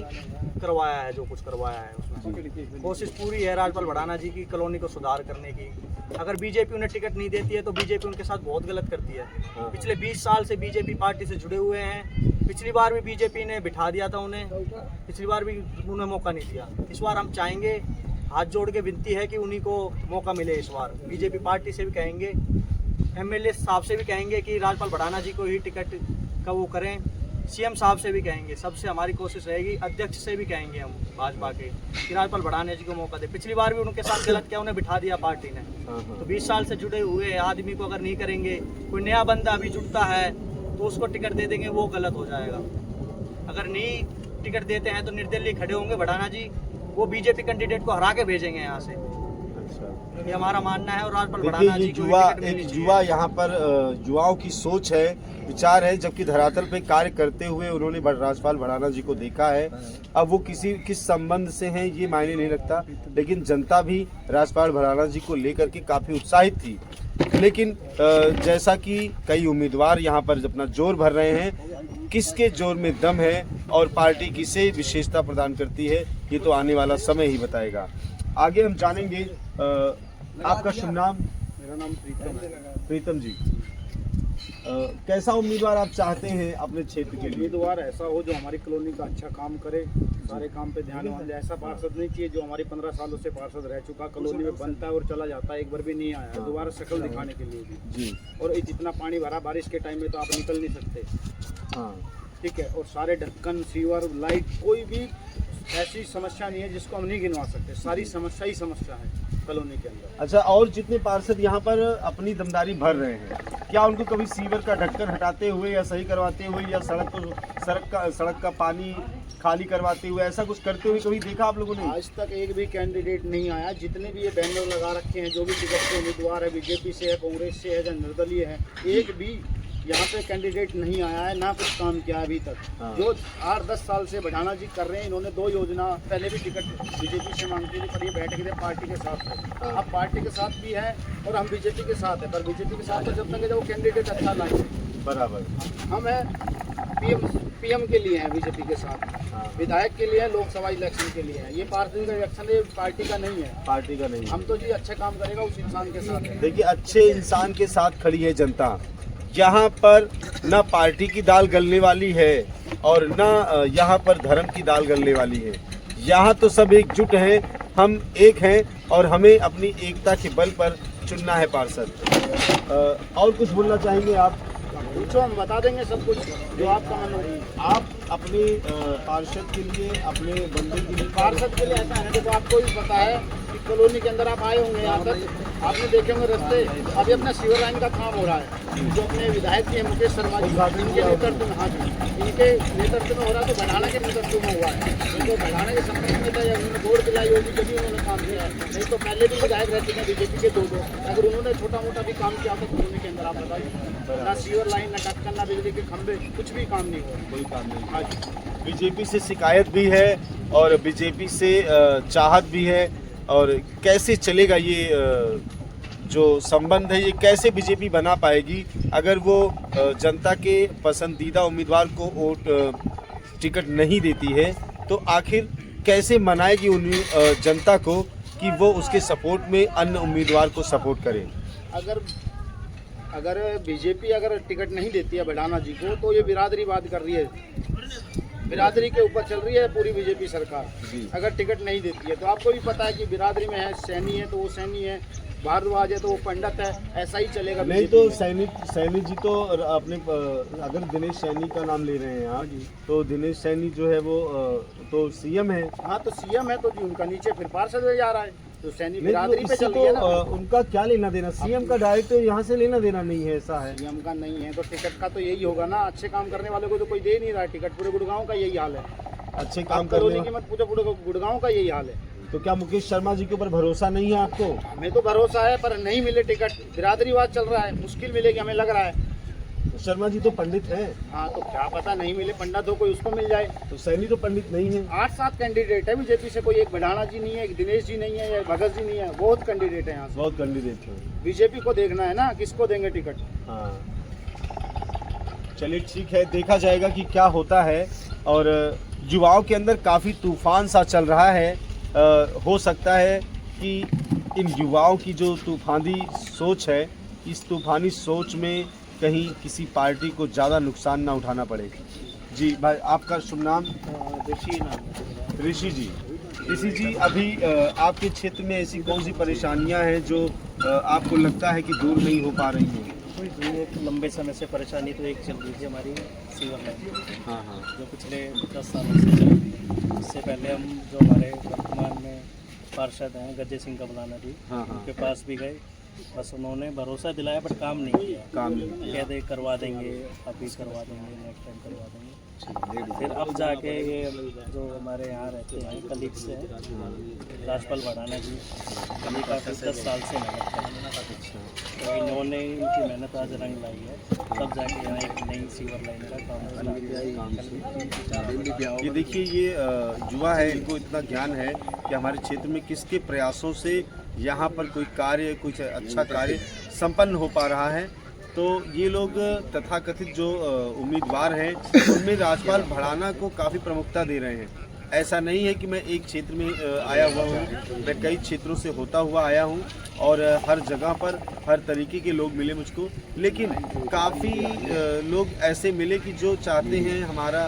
Speaker 3: करवाया है, जो कुछ करवाया है उसमें। कोशिश पूरी है राजपाल भड़ाना जी की कॉलोनी को सुधार करने की। अगर बीजेपी उन्हें टिकट नहीं देती है तो बीजेपी उनके साथ बहुत गलत करती है। पिछले 20 साल से बीजेपी पार्टी से जुड़े हुए हैं, पिछली बार भी बीजेपी ने बिठा दिया था उन्हें, पिछली बार भी उन्हें मौका नहीं दिया। इस बार हम चाहेंगे, हाथ जोड़ के विनती है कि उन्हीं को मौका मिले इस बार। बीजेपी पार्टी से भी कहेंगे, एमएलए साहब से भी कहेंगे कि राजपाल भड़ाना जी को ही टिकट का वो करें, सीएम साहब से भी कहेंगे, सबसे हमारी कोशिश रहेगी, अध्यक्ष से भी कहेंगे हम भाजपा के कि राजपाल भड़ाना जी को मौका दे। पिछली बार भी उनके साथ गलत किया, उन्हें बिठा दिया पार्टी ने। तो 20 साल से जुड़े हुए आदमी को अगर नहीं करेंगे, कोई नया बंदा अभी जुड़ता है तो उसको टिकट दे देंगे, वो गलत हो जाएगा। अगर नहीं टिकट देते हैं तो निर्दलीय खड़े होंगे भड़ाना जी, वो बीजेपी कैंडिडेट को हरा के भेजेंगे यहाँ से। ये हमारा मानना है। और राजपाल भड़ाना जी को
Speaker 1: युवा यहाँ पर युवाओं की सोच है, विचार है, जबकि धरातल पे कार्य करते हुए उन्होंने राजपाल भड़ाना जी को देखा है। अब वो किस संबंध से हैं ये मायने नहीं रखता, लेकिन जनता भी राजपाल भड़ाना जी को लेकर के काफ़ी उत्साहित थी। लेकिन जैसा कि कई उम्मीदवार यहाँ पर अपना जोर भर रहे हैं, किसके जोर में दम है और पार्टी किसे विशेषता प्रदान करती है, ये तो आने वाला समय ही बताएगा। आगे हम जानेंगे। आपका शुभ नाम?
Speaker 11: मेरा नाम प्रीतम है।
Speaker 1: प्रीतम जी, कैसा उम्मीदवार आप चाहते हैं अपने क्षेत्र के लिए?
Speaker 11: उम्मीदवार ऐसा हो जो हमारी कॉलोनी का अच्छा काम करे, सारे काम पे ध्यान दे। ऐसा पार्षद नहीं चाहिए जो हमारी 15 सालों से पार्षद रह चुका, कॉलोनी में बनता है और चला जाता है, एक बार भी नहीं आया दोबारा शक्ल दिखाने के लिए भी जी। और जितना पानी भरा बारिश के टाइम में तो आप निकल नहीं सकते।
Speaker 1: हाँ
Speaker 11: ठीक है, और सारे ढक्कन, सीवर, लाइट, कोई भी ऐसी समस्या नहीं है जिसको हम नहीं गिनवा सकते, सारी समस्या ही समस्या है कॉलोनी के अंदर।
Speaker 1: अच्छा, और जितने पार्षद यहाँ पर अपनी दमदारी भर रहे हैं, क्या उनको कभी सीवर का ढक्कन हटाते हुए या सही करवाते हुए या सड़क का पानी खाली करवाते हुए ऐसा कुछ करते हुए कभी देखा आप लोगों ने?
Speaker 11: आज तक एक भी कैंडिडेट नहीं आया। जितने भी ये बैनर लगा रखे हैं, जो भी टिकट के उम्मीदवार है, बीजेपी से है, कांग्रेस से है या निर्दलीय है, एक भी यहाँ पे कैंडिडेट नहीं आया है, ना कुछ काम किया अभी तक। जो 8-10 साल से भड़ाना जी कर रहे हैं, इन्होंने 2 योजना पहले भी टिकट बीजेपी से मांगते थे, पर ये बैठ गए थे पार्टी के साथ है। अब पार्टी के साथ भी है और हम बीजेपी के साथ है, पर बीजेपी के साथ तो जब तक है जब वो कैंडिडेट अच्छा लाए
Speaker 1: बराबर।
Speaker 11: हम है पीएम के लिए हैं, बीजेपी के साथ, विधायक के लिए है, लोकसभा इलेक्शन के लिए है। ये पार्टी का इलेक्शन है, पार्टी का नहीं है,
Speaker 1: पार्टी का नहीं।
Speaker 11: हम तो जी अच्छा काम करेगा उस इंसान के साथ है।
Speaker 1: देखिए, अच्छे इंसान के साथ खड़ी है जनता। यहाँ पर ना पार्टी की दाल गलने वाली है और ना यहाँ पर धर्म की दाल गलने वाली है। यहाँ तो सब एकजुट हैं, हम एक हैं और हमें अपनी एकता के बल पर चुनना है पार्षद। और कुछ बोलना चाहेंगे आप?
Speaker 11: पूछो, हम बता देंगे सब कुछ जो आपका मन हो।
Speaker 1: आप अपने पार्षद के लिए, अपने बंदे के लिए?
Speaker 11: पार्षद के लिए ऐसा है, देखो आपको भी पता है कि कॉलोनी के अंदर आप आए होंगे, यहाँ तक आपने देखे होंगे रास्ते। अभी अपना सीवर लाइन का काम हो रहा है, जो अपने विधायक जी हैं मुकेश शर्मा जी, इनके नेतृत्व में, हाँ जी, इनके नेतृत्व में हो रहा है। तो भड़ाना के नेतृत्व में हुआ है, तो भड़ाना के संपर्क में था, उन्होंने बोर्ड दिलाई होगी जब भी उन्होंने काम किया है। नहीं तो पहले भी विधायक रहते हैं बीजेपी के 2 अगर उन्होंने छोटा मोटा भी काम किया तो कॉलोनी के अंदर आप बताइए, ना सीवर लाइन, ना ढक्कन, ना बिजली के खंभे, कुछ भी काम नहीं हुआ,
Speaker 1: कोई काम नहीं।
Speaker 11: हाँ जी।
Speaker 1: बीजेपी से शिकायत भी है और बीजेपी से चाहत भी है, और कैसे चलेगा ये जो संबंध है, ये कैसे बीजेपी बना पाएगी अगर वो जनता के पसंदीदा उम्मीदवार को वोट टिकट नहीं देती है? तो आखिर कैसे मनाएगी उन जनता को कि वो उसके सपोर्ट में अन्य उम्मीदवार को सपोर्ट करे?
Speaker 11: अगर बीजेपी अगर टिकट नहीं देती है भड़ाना जी को, तो ये बिरादरीवाद कर रही है, बिरादरी के ऊपर चल रही है पूरी बीजेपी सरकार। अगर टिकट नहीं देती है तो आपको भी पता है कि बिरादरी में है, सैनी है तो वो सैनी है, भारद्वाज है तो वो पंडित है, ऐसा ही चलेगा।
Speaker 1: नहीं तो सैनी जी तो अपने, अगर दिनेश सैनी का नाम ले रहे हैं आप, तो दिनेश सैनी जो है वो तो सीएम है।
Speaker 11: हाँ, तो सीएम है तो जी उनका नीचे फिर पार्षद में जा रहा है, तो सैनी बिरादरी पे चल रही है ना।
Speaker 1: उनका क्या लेना देना? सीएम का डायरेक्ट यहाँ से लेना देना नहीं है, ऐसा है।
Speaker 11: सीएम का नहीं है तो टिकट का तो यही होगा ना, अच्छे काम करने वाले को तो कोई दे नहीं रहा टिकट। पूरे गुड़गांव का यही हाल है,
Speaker 1: अच्छे काम
Speaker 11: करने की मत पूछो, पूरे गुड़गांव का यही हाल है।
Speaker 1: तो क्या मुकेश शर्मा जी के ऊपर भरोसा नहीं है आपको?
Speaker 11: हमें तो भरोसा है पर नहीं मिले टिकट, बिरादरीवाद चल रहा है, मुश्किल मिलेगी हमें लग रहा है।
Speaker 1: तो शर्मा जी तो पंडित हैं।
Speaker 11: हाँ तो क्या पता नहीं मिले, पंडित हो कोई उसको मिल जाए।
Speaker 1: तो सैनी तो पंडित नहीं है।
Speaker 11: 8-7 कैंडिडेट है बीजेपी से, कोई एक बढ़ाना जी नहीं है, एक दिनेश जी नहीं है, या भगत जी नहीं है, बहुत कैंडिडेट है यहाँ से।
Speaker 1: बहुत कैंडिडेट है।
Speaker 11: बीजेपी को देखना है ना, किसको देंगे टिकट।
Speaker 1: हाँ चलिए ठीक है, देखा जाएगा कि क्या होता है। और युवाओं के अंदर काफ़ी तूफान सा चल रहा है। हो सकता है कि इन युवाओं की जो तूफानी सोच है, इस तूफानी सोच में कहीं किसी पार्टी को ज़्यादा नुकसान ना उठाना पड़े। जी भाई, आपका शुभ नाम? ऋषि जी। ऋषि जी, अभी आपके क्षेत्र में ऐसी कौन सी परेशानियां हैं जो आपको लगता है कि दूर नहीं हो पा रही हैं?
Speaker 9: एक लंबे समय से परेशानी तो एक चल रही थी हमारी सीवर लाइन।
Speaker 1: हाँ हाँ।
Speaker 9: जो पिछले 10 सालों से चल रही है। इससे पहले हम जो हमारे वर्तमान में पार्षद हैं गज्जे सिंह कबलाना जी,
Speaker 1: हाँ हाँ।
Speaker 9: उनके पास भी गए, बस उन्होंने भरोसा दिलाया बट काम नहीं किया।
Speaker 1: काम नहीं किया।
Speaker 9: कहते करवा देंगे, अभी करवा देंगे, नेक्स्ट टाइम करवा देंगे। फिर अब जाके ये जो हमारे यहाँ रहते हैं कलीग्स हैं, राजपाल भड़ाना जी, कभी काफ़ी 10 साल से मेहनत कर रहे हैं। तो इन्होंने इनकी मेहनत आज रंग लाई है, तब जाके यहाँ एक नई सीवर लाइन का काम।
Speaker 1: ये देखिए, ये युवा है, इनको इतना ज्ञान है कि हमारे क्षेत्र में किसके प्रयासों से यहाँ पर कोई कार्य, कुछ अच्छा कार्य संपन्न हो पा रहा है। तो ये लोग तथाकथित जो उम्मीदवार हैं उनमें राजपाल भड़ाना को काफ़ी प्रमुखता दे रहे हैं। ऐसा नहीं है कि मैं एक क्षेत्र में आया हुआ हूँ, मैं कई क्षेत्रों से होता हुआ आया हूँ और हर जगह पर हर तरीके के लोग मिले मुझको, लेकिन काफ़ी लोग ऐसे मिले कि जो चाहते हैं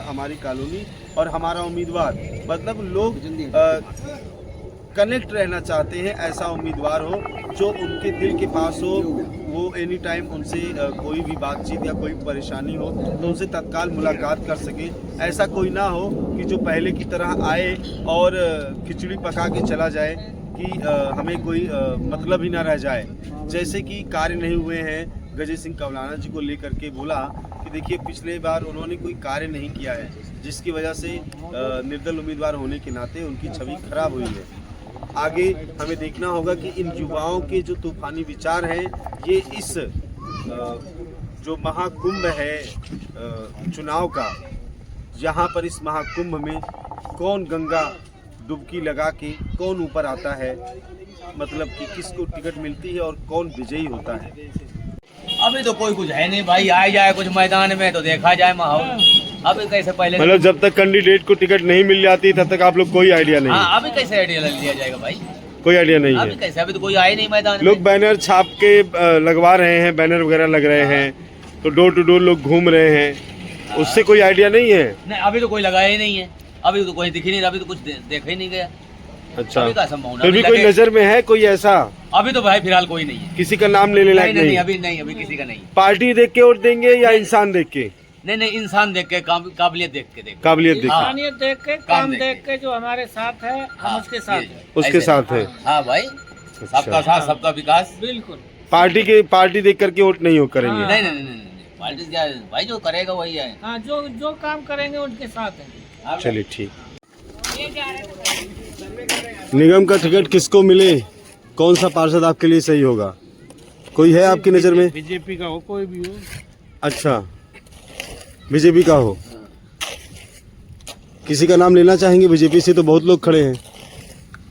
Speaker 1: हमारी कॉलोनी और हमारा उम्मीदवार, मतलब लोग कनेक्ट रहना चाहते हैं, ऐसा उम्मीदवार हो जो उनके दिल के पास हो, वो एनी टाइम उनसे कोई भी बातचीत या कोई परेशानी हो तो उनसे तत्काल मुलाकात कर सके। ऐसा कोई ना हो कि जो पहले की तरह आए और खिचड़ी पका के चला जाए, कि हमें कोई मतलब ही ना रह जाए। जैसे कि कार्य नहीं हुए हैं गजे सिंह कबलाना जी को लेकर के बोला कि देखिए पिछले बार उन्होंने कोई कार्य नहीं किया है, जिसकी वजह से निर्दल उम्मीदवार होने के नाते उनकी छवि खराब हुई है। आगे हमें देखना होगा कि इन युवाओं के जो तूफानी विचार हैं, ये इस जो महाकुंभ है चुनाव का, यहाँ पर इस महाकुंभ में कौन गंगा डुबकी लगा के कौन ऊपर आता है, मतलब कि किसको टिकट मिलती है और कौन विजयी होता है।
Speaker 4: अभी तो कोई कुछ है नहीं भाई, आए जाए कुछ मैदान में तो देखा जाए माहौल। अभी कैसे पहले,
Speaker 1: मतलब जब तक कैंडिडेट को टिकट नहीं मिल जाती तब तक आप लोग कोई आइडिया नहीं?
Speaker 4: हाँ, अभी कैसे आइडिया लिया जाएगा भाई,
Speaker 1: कोई आइडिया नहीं
Speaker 4: अभी
Speaker 1: है।
Speaker 4: कैसे, अभी तो कोई आए नहीं मैदान में।
Speaker 1: लोग बैनर छाप के लगवा रहे हैं, बैनर वगैरह लग रहे हैं, तो डोर टू डोर लोग घूम रहे हैं, उससे कोई आइडिया नहीं है।
Speaker 4: नहीं, अभी तो कोई लगाया ही नहीं है, अभी तो कोई दिख ही नहीं रहा, अभी तो कुछ देखा ही नहीं गया।
Speaker 1: अच्छा,
Speaker 4: अभी का संभावना
Speaker 1: फिर भी कोई नजर में है कोई ऐसा?
Speaker 4: अभी तो भाई फिलहाल कोई नहीं है,
Speaker 1: किसी का नाम लेने लायक नहीं?
Speaker 4: अभी किसी का नहीं।
Speaker 1: पार्टी देख के वोट देंगे या इंसान देख के?
Speaker 4: नहीं, इंसान देख के, काबिलियत देख के,
Speaker 1: काबिलियत देख
Speaker 4: हाँ।
Speaker 9: इंसानियत देख के, काम देख के, जो हमारे साथ है हम उसके साथ हैं।
Speaker 1: उसके साथ है।
Speaker 4: हाँ भाई, सबका साथ सबका विकास।
Speaker 9: बिल्कुल।
Speaker 1: पार्टी देख करके वोट नहीं करेंगे?
Speaker 4: नहीं, पार्टी क्या भाई, जो करेगा वही है।
Speaker 9: हाँ, जो काम करेंगे उनके साथ है।
Speaker 1: चलिए ठीक। निगम का टिकट किसको मिले, कौन सा पार्षद आपके लिए सही होगा? कोई है आपकी नज़र में?
Speaker 9: बीजेपी का हो, कोई भी हो।
Speaker 1: अच्छा, बीजेपी का हो। किसी का नाम लेना चाहेंगे? बीजेपी से तो बहुत लोग खड़े हैं।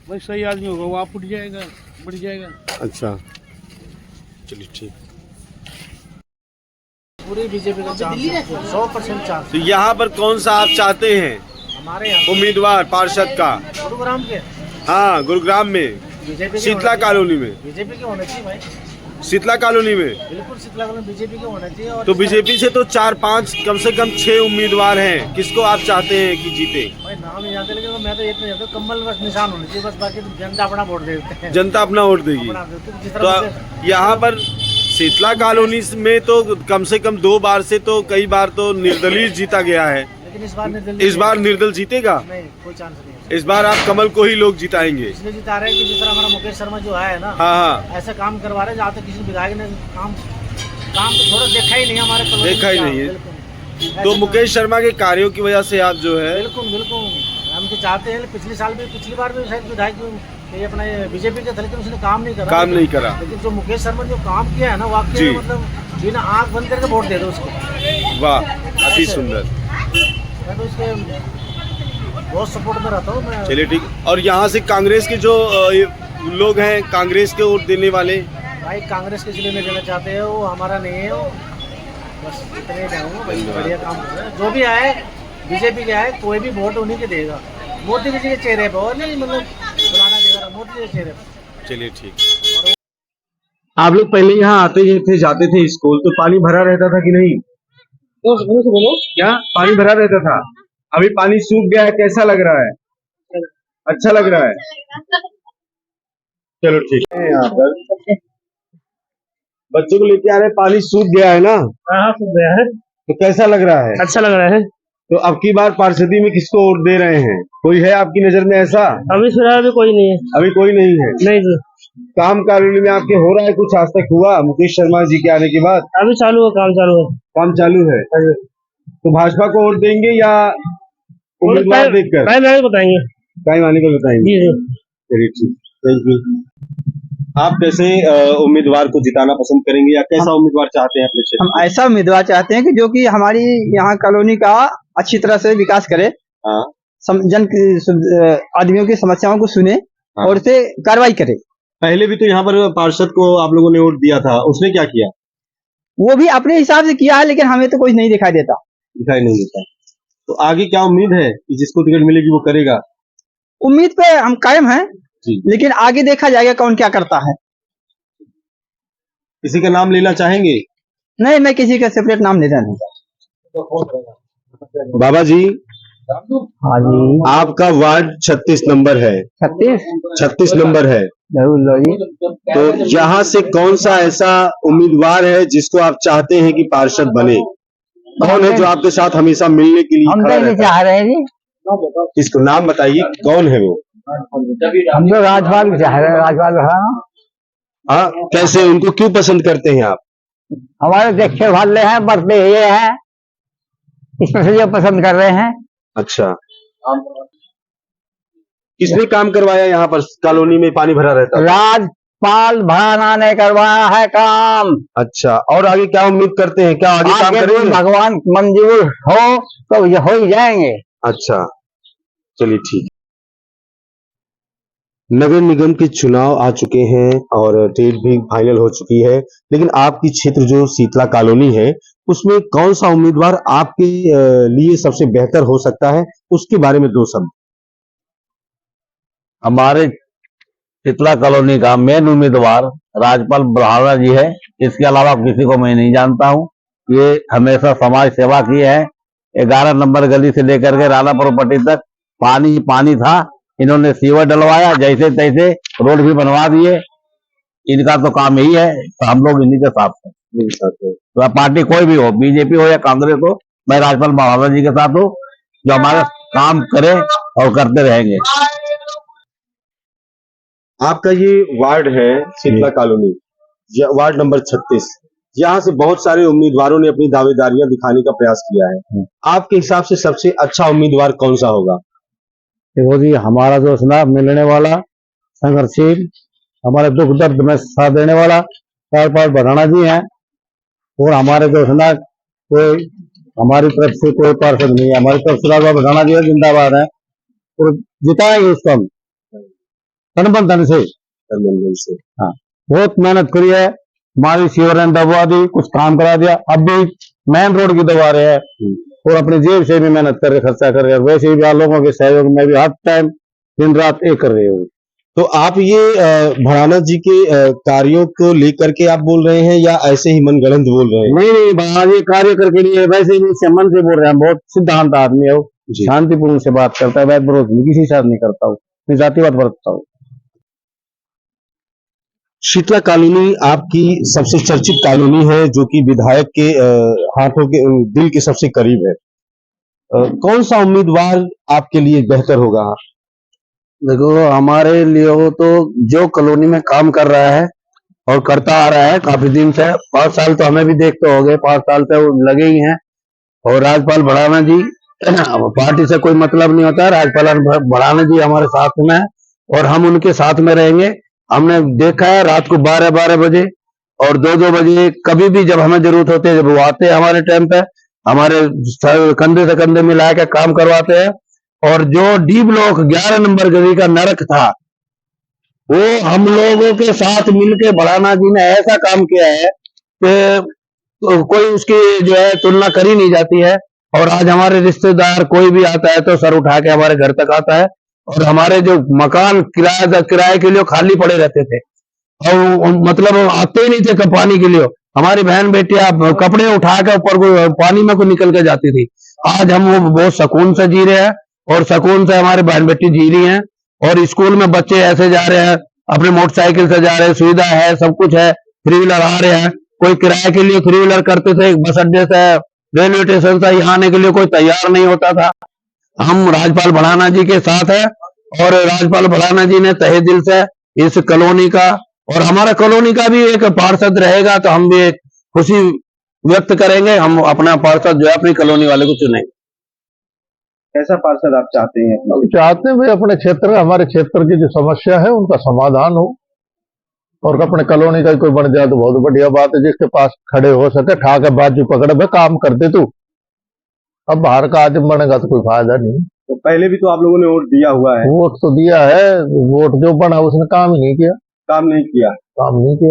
Speaker 9: भाई सही आदमी होगा वो आप उठ जाएगा, बढ़ जाएगा।
Speaker 1: अच्छा चलिए ठीक।
Speaker 11: पूरी बीजेपी का चांस है, 100% चांस।
Speaker 1: तो यहाँ पर कौन सा आप चाहते हैं
Speaker 11: हमारे यहाँ
Speaker 1: उम्मीदवार पार्षद का?
Speaker 11: गुरुग्राम के,
Speaker 1: हाँ, गुरुग्राम में,
Speaker 11: बीजेपी
Speaker 1: शीतला कॉलोनी में।
Speaker 11: बीजेपी के होने चाहिए भाई,
Speaker 1: शीतला कॉलोनी में
Speaker 11: बिल्कुल शीतला कॉलोनी बीजेपी के होने चाहिए। और
Speaker 1: तो बीजेपी से तो 4-5 कम से कम 6 उम्मीदवार हैं, किसको आप चाहते हैं कि जीते?
Speaker 11: भाई नाम याद है, लेकिन मैं तो इतना जानता हूँ, कम्बल बस निशान होने चाहिए बस, बाकी तो जनता अपना वोट देते हैं।
Speaker 1: जनता अपना वोट देगी।
Speaker 11: जिस
Speaker 1: तो
Speaker 11: तरह से
Speaker 1: यहाँ पर शीतला कॉलोनी में तो कम से कम 2 बार से तो कई बार तो निर्दलीय जीता गया है,
Speaker 11: लेकिन इस बार
Speaker 1: निर्दल जीतेगा?
Speaker 11: नहीं, कोई चांस नहीं है।
Speaker 1: इस बार आप कमल को ही लोग जिताएंगे?
Speaker 11: इसलिए जिता रहे हैं कि जिस तरह हमारा मुकेश शर्मा जो है ना,
Speaker 1: हाँ,
Speaker 11: ऐसे काम करवा रहे हैं जहाँ तक किसी विधायक ने काम तो थोड़ा देखा ही नहीं हमारे कॉलोनी में।
Speaker 1: देखा ही नहीं है।
Speaker 11: बिल्कुल।
Speaker 1: तो मुकेश शर्मा के कार्यों की वजह से आप जो है,
Speaker 11: बिल्कुल
Speaker 9: हम तो चाहते हैं, पिछली बार भी शायद विधायक ये अपना बीजेपी के थे, लेकिन उसने काम नहीं करा। लेकिन जो मुकेश शर्मा ने जो काम किया है ना, वाकई में मतलब बिना आंख बंद करके वोट दे दो उसको।
Speaker 1: वाह, अति सुंदर।
Speaker 9: मैं तो उसके बहुत सपोर्ट में रहता हूँ मैं।
Speaker 1: चलिए ठीक। और यहाँ से कांग्रेस के जो लोग हैं, कांग्रेस के वोट देने वाले,
Speaker 9: भाई कांग्रेस के जिले में देना चाहते हैं, वो हमारा नहीं है, वो बस इतने जाऊँगा। भाई बढ़िया काम कर रहे हैं, जो भी आए बीजेपी के आए, कोई भी वोट उन्हीं के देगा। मोदी जी के चेहरे पर, और नहीं मतलब पुराना देगा, मोदी जी के चेहरे पर।
Speaker 1: चलिए ठीक।
Speaker 2: आप लोग पहले यहाँ आते थे, जाते थे स्कूल, तो पानी भरा रहता था कि नहीं?
Speaker 7: बोलो
Speaker 2: क्या पानी भरा रहता था? अभी पानी सूख गया है, कैसा लग रहा है? अच्छा लग रहा है। चलो ठीक है। यहाँ पर बच्चों को लेके आ रहे हैं, पानी सूख गया है ना?
Speaker 9: हाँ, सूख गया है।
Speaker 2: तो कैसा लग रहा है?
Speaker 9: अच्छा लग रहा है।
Speaker 2: तो अब की बार पार्षदी में किसको वोट दे रहे हैं? कोई है आपकी नजर में ऐसा?
Speaker 9: अभी फिलहाल भी कोई नहीं है।
Speaker 2: अभी कोई नहीं है?
Speaker 9: नहीं जी।
Speaker 2: काम कॉलोनी में आपके हो रहा है कुछ आज तक हुआ मुकेश शर्मा जी के आने के बाद?
Speaker 9: अभी चालू है, काम चालू है।
Speaker 2: काम चालू है। तो भाजपा को वोट देंगे या उम्मीदवार देखकर?
Speaker 9: बताएंगे,
Speaker 2: टाइम आने को बताएंगे। चलिए ठीक, थैंक यू। आप कैसे उम्मीदवार को जिताना पसंद करेंगे या कैसा उम्मीदवार चाहते हैं अपने क्षेत्र?
Speaker 12: हम ऐसा उम्मीदवार चाहते हैं कि जो कि हमारी यहाँ कॉलोनी का अच्छी तरह से विकास करे,
Speaker 2: हाँ।
Speaker 12: आदमियों की समस्याओं को सुने,
Speaker 2: हाँ।
Speaker 12: और उसे कार्रवाई करे।
Speaker 2: पहले भी तो यहाँ पर पार्षद को आप लोगों ने वोट दिया था, उसने क्या किया?
Speaker 12: वो भी अपने हिसाब से किया है, लेकिन हमें तो कुछ नहीं दिखाई देता।
Speaker 2: दिखाई नहीं देता। तो आगे क्या उम्मीद है कि जिसको टिकट मिलेगी वो करेगा?
Speaker 12: उम्मीद पे हम कायम हैं,
Speaker 2: जी।
Speaker 12: लेकिन आगे देखा जाएगा कौन क्या करता है।
Speaker 2: किसी का नाम लेना चाहेंगे?
Speaker 12: नहीं, मैं किसी का सेपरेट नाम लेना नहीं।
Speaker 2: बाबा जी,
Speaker 12: हाँ जी।
Speaker 2: आपका वार्ड 36 नंबर है। 36 नंबर है।
Speaker 12: जरूर लो जी।
Speaker 2: तो यहाँ से कौन सा ऐसा उम्मीदवार है जिसको आप चाहते हैं कि पार्षद बने? कौन है जो आपके साथ हमेशा मिलने के लिए खड़ा रहता है?
Speaker 12: चाह रहे हैं जी।
Speaker 2: इसको नाम बताइए, कौन है वो?
Speaker 12: हम तो राजपाल चाह रहे हैं, राजपाल।
Speaker 2: हाँ, कैसे, उनको क्यों पसंद करते हैं आप?
Speaker 12: हमारे देखते वाले हैं, बढ़ते हुए हैं, इसमें से जो पसंद कर रहे हैं।
Speaker 2: अच्छा, किसने काम करवाया यहाँ पर कॉलोनी में पानी भरा रहता है?
Speaker 12: राजपाल भाना ने करवाया है काम।
Speaker 2: अच्छा, और आगे क्या उम्मीद करते हैं, क्या आगे काम करेंगे?
Speaker 12: भगवान मंजूर हो तो ये हो ही जाएंगे।
Speaker 2: अच्छा, चलिए ठीक। नगर निगम के चुनाव आ चुके हैं और डेट भी फाइनल हो चुकी है, लेकिन आपकी क्षेत्र जो शीतला कॉलोनी है उसमें कौन सा उम्मीदवार आपके लिए सबसे बेहतर हो सकता है, उसके बारे में 2 शब्द।
Speaker 5: हमारे शीतला कॉलोनी का मेन उम्मीदवार राजपाल बढ़ाना जी है। इसके अलावा किसी को मैं नहीं जानता हूँ। ये हमेशा समाज सेवा की है। 11 नंबर गली से लेकर के राणा प्रॉपर्टी तक पानी पानी था, इन्होंने सीवर डलवाया, जैसे तैसे रोड भी बनवा दिए। इनका तो काम यही है, तो हम लोग इन्हीं के साथ हैं। तो पार्टी कोई भी हो, बीजेपी हो या कांग्रेस हो, मैं राजपाल बढ़ाना जी के साथ हूँ, जो हमारा काम करे और करते रहेंगे।
Speaker 2: आपका ये वार्ड है शीतला कॉलोनी, वार्ड नंबर 36। यहाँ से बहुत सारे उम्मीदवारों ने अपनी दावेदारियां दिखाने का प्रयास किया है। आपके हिसाब से सबसे अच्छा उम्मीदवार कौन सा होगा?
Speaker 5: देखो जी, हमारा जो है मिलने वाला, संघर्षशील, हमारे दुख दर्द में साथ देने वाला राजपाल बढ़ाना जी हैं। और हमारे जो है कोई हमारी तरफ से कोई पार्षद नहीं है, हमारी तरफ से राजपाल बढ़ाना जी है, जिंदाबाद है, और जिताएंगे उसको हम तन धन से। हाँ, बहुत मेहनत करी है, हमारी सीवर ने दबवा दी, कुछ काम करा दिया, अब भी मेन रोड की दबा रहे हैं, और अपनी जेब से भी मेहनत कर रहे, खर्चा कर रहे, वैसे भी लोगों के सहयोग में भी हर टाइम दिन रात एक कर रहे हो।
Speaker 2: तो आप ये भराना जी के कार्यों को लेकर के आप बोल रहे हैं या ऐसे ही मनगढ़ंत बोल रहे हैं?
Speaker 5: नहीं, भराना जी कार्य करके लिए वैसे ही मन से बोल रहे हैं। बहुत सिद्धांत आदमी है वो, शांतिपूर्ण से बात करता है, वैध विरोध किसी के साथ नहीं करता हूँ, मैं जातिवाद बरतता हूँ।
Speaker 2: शीतला कॉलोनी आपकी सबसे चर्चित कॉलोनी है, जो कि विधायक के हाथों के दिल के सबसे करीब है। कौन सा उम्मीदवार आपके लिए बेहतर होगा?
Speaker 5: देखो, हमारे लिए तो जो कॉलोनी में काम कर रहा है और करता आ रहा है काफी दिन से, 5 साल तो हमें भी देखते हो गए, 5 साल से वो लगे ही हैं। और राजपाल बढ़ाना जी पार्टी से कोई मतलब नहीं होता। राजपाल भड़ाना जी हमारे साथ में है और हम उनके साथ में रहेंगे। हमने देखा है रात को 12-12 बजे और 2-2 बजे कभी भी जब हमें जरूरत होती है, जब वो आते हैं हमारे टाइम पे, हमारे कंधे से कंधे मिला के काम करवाते हैं। और जो डी ब्लॉक 11 नंबर गली का नरक था, वो हम लोगों के साथ मिलके भड़ाना जी ने ऐसा काम किया है कि कोई उसकी जो है तुलना करी नहीं जाती है। और आज हमारे रिश्तेदार कोई भी आता है तो सर उठा के हमारे घर तक आता है। और हमारे जो मकान किराए के लिए खाली पड़े रहते थे और मतलब आते ही नहीं थे पानी के लिए। हमारी बहन बेटियां कपड़े उठा के ऊपर पानी में को निकल के जाती थी। आज हम वो बहुत सुकून से जी रहे हैं और सुकून से हमारी बहन बेटी जी रही हैं। और स्कूल में बच्चे ऐसे जा रहे हैं, अपने मोटरसाइकिल से जा रहे हैं, सुविधा है, सब कुछ है, 3 व्हीलर आ रहे हैं। कोई किराए के लिए 3 व्हीलर करते थे, बस अड्डे से रेलवे स्टेशन से यहाँ आने के लिए कोई तैयार नहीं होता था। हम राजपाल भड़ाना जी के साथ है और राजपाल भड़ाना जी ने तहे दिल से इस कॉलोनी का और हमारा कॉलोनी का भी एक पार्षद रहेगा तो हम भी एक खुशी व्यक्त करेंगे। हम अपना पार्षद जो है अपनी कॉलोनी वाले को चुनेंगे।
Speaker 1: कैसा पार्षद आप चाहते हैं?
Speaker 5: हम चाहते हैं भाई अपने क्षेत्र, हमारे क्षेत्र की जो समस्या है उनका समाधान हो और अपने कॉलोनी का कोई बन जाए तो बहुत बढ़िया बात है। जिसके पास खड़े हो सके, ठाके बाजू पकड़े भाई काम कर दे तू। अब बाहर का आदमी बनेगा तो कोई फायदा नहीं।
Speaker 1: तो पहले भी तो आप लोगों ने वोट दिया हुआ है।
Speaker 5: वोट तो दिया है, वोट जो बना उसने काम ही नहीं किया।
Speaker 1: काम नहीं किया।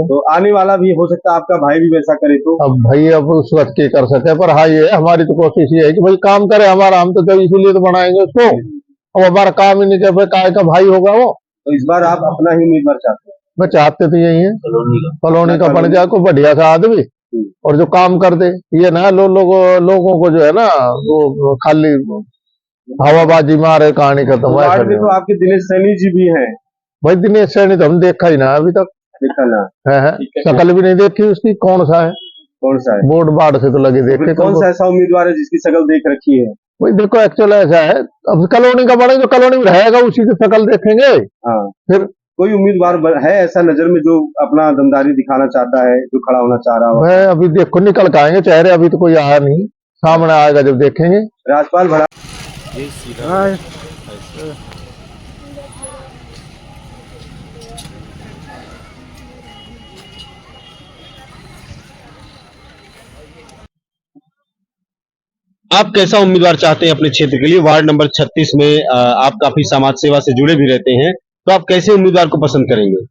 Speaker 5: तो
Speaker 1: आने वाला भी हो सकता है आपका भाई भी वैसा करे तो।
Speaker 5: अब भाई अब उस वक्त के कर सके, पर हाँ ये हमारी तो कोशिश ये है कि भाई काम करे हमारा। हम तो जब इसीलिए तो बनाएंगे उसको। अब हमारा काम ही नहीं कर भाई काय का भाई होगा वो।
Speaker 1: तो इस बार आप अपना ही उम्मीदवार चाहते हैं?
Speaker 5: मैं चाहते तो यही है कॉलोनी का बन जाए कोई बढ़िया सा आदमी और जो काम कर दे। ये ना लोगों को जो है ना वो खाली हवाबाजी मारे, कहानी खत्म।
Speaker 1: वार्ड में तो आपके दिनेश सैनी जी भी हैं।
Speaker 5: भाई दिनेश सैनी तो हम देखा ही ना अभी तक।
Speaker 1: देखा ना
Speaker 5: है शकल भी नहीं देखी उसकी। कौन सा है?
Speaker 1: कौन सा है?
Speaker 5: बोर्ड बाढ़ से तो लगे देखे।
Speaker 1: कौन सा ऐसा उम्मीदवार है जिसकी शकल देख रखी है?
Speaker 5: भाई देखो एक्चुअल ऐसा है, अब कॉलोनी का बड़े जो कॉलोनी में रहेगा उसी की शकल देखेंगे।
Speaker 1: हाँ।
Speaker 5: फिर
Speaker 1: कोई उम्मीदवार है ऐसा नजर में जो अपना दमदारी दिखाना चाहता है, जो खड़ा होना चाह रहा हो?
Speaker 5: मैं अभी देखो निकल के आएंगे चेहरे, अभी तो कोई आया नहीं, सामने आएगा जब देखेंगे।
Speaker 1: राजपाल भड़ा आप कैसा उम्मीदवार चाहते हैं अपने क्षेत्र के लिए? वार्ड नंबर 36 में आप काफी समाज सेवा से जुड़े भी रहते हैं, तो आप कैसे उम्मीदवार को पसंद करेंगे?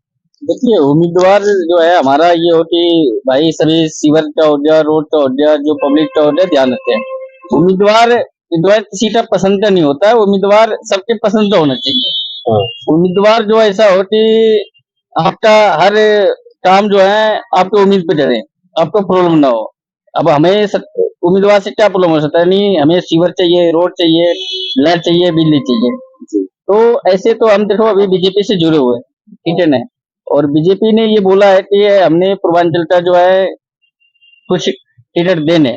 Speaker 12: देखिए उम्मीदवार जो है हमारा ये हो कि भाई सभी सीवर का हो गया, रोड का हो गया, जो पब्लिक का हो गया, ध्यान रखते हैं। उम्मीदवार किसी का पसंद का नहीं होता है, उम्मीदवार सबके पसंद का होना चाहिए। उम्मीदवार जो ऐसा हो कि आपका हर काम जो है आपके उम्मीद पे चले, आपको प्रॉब्लम ना हो। अब हमें उम्मीदवार से क्या प्रॉब्लम हो सकता है? नहीं, हमें सीवर चाहिए, रोड चाहिए, लाइट चाहिए, बिजली चाहिए। तो ऐसे तो हम देखो अभी बीजेपी से जुड़े हुए, ठीक है ना। और बीजेपी ने ये बोला है कि हमने पूर्वांचल का जो है कुछ टिकट देने।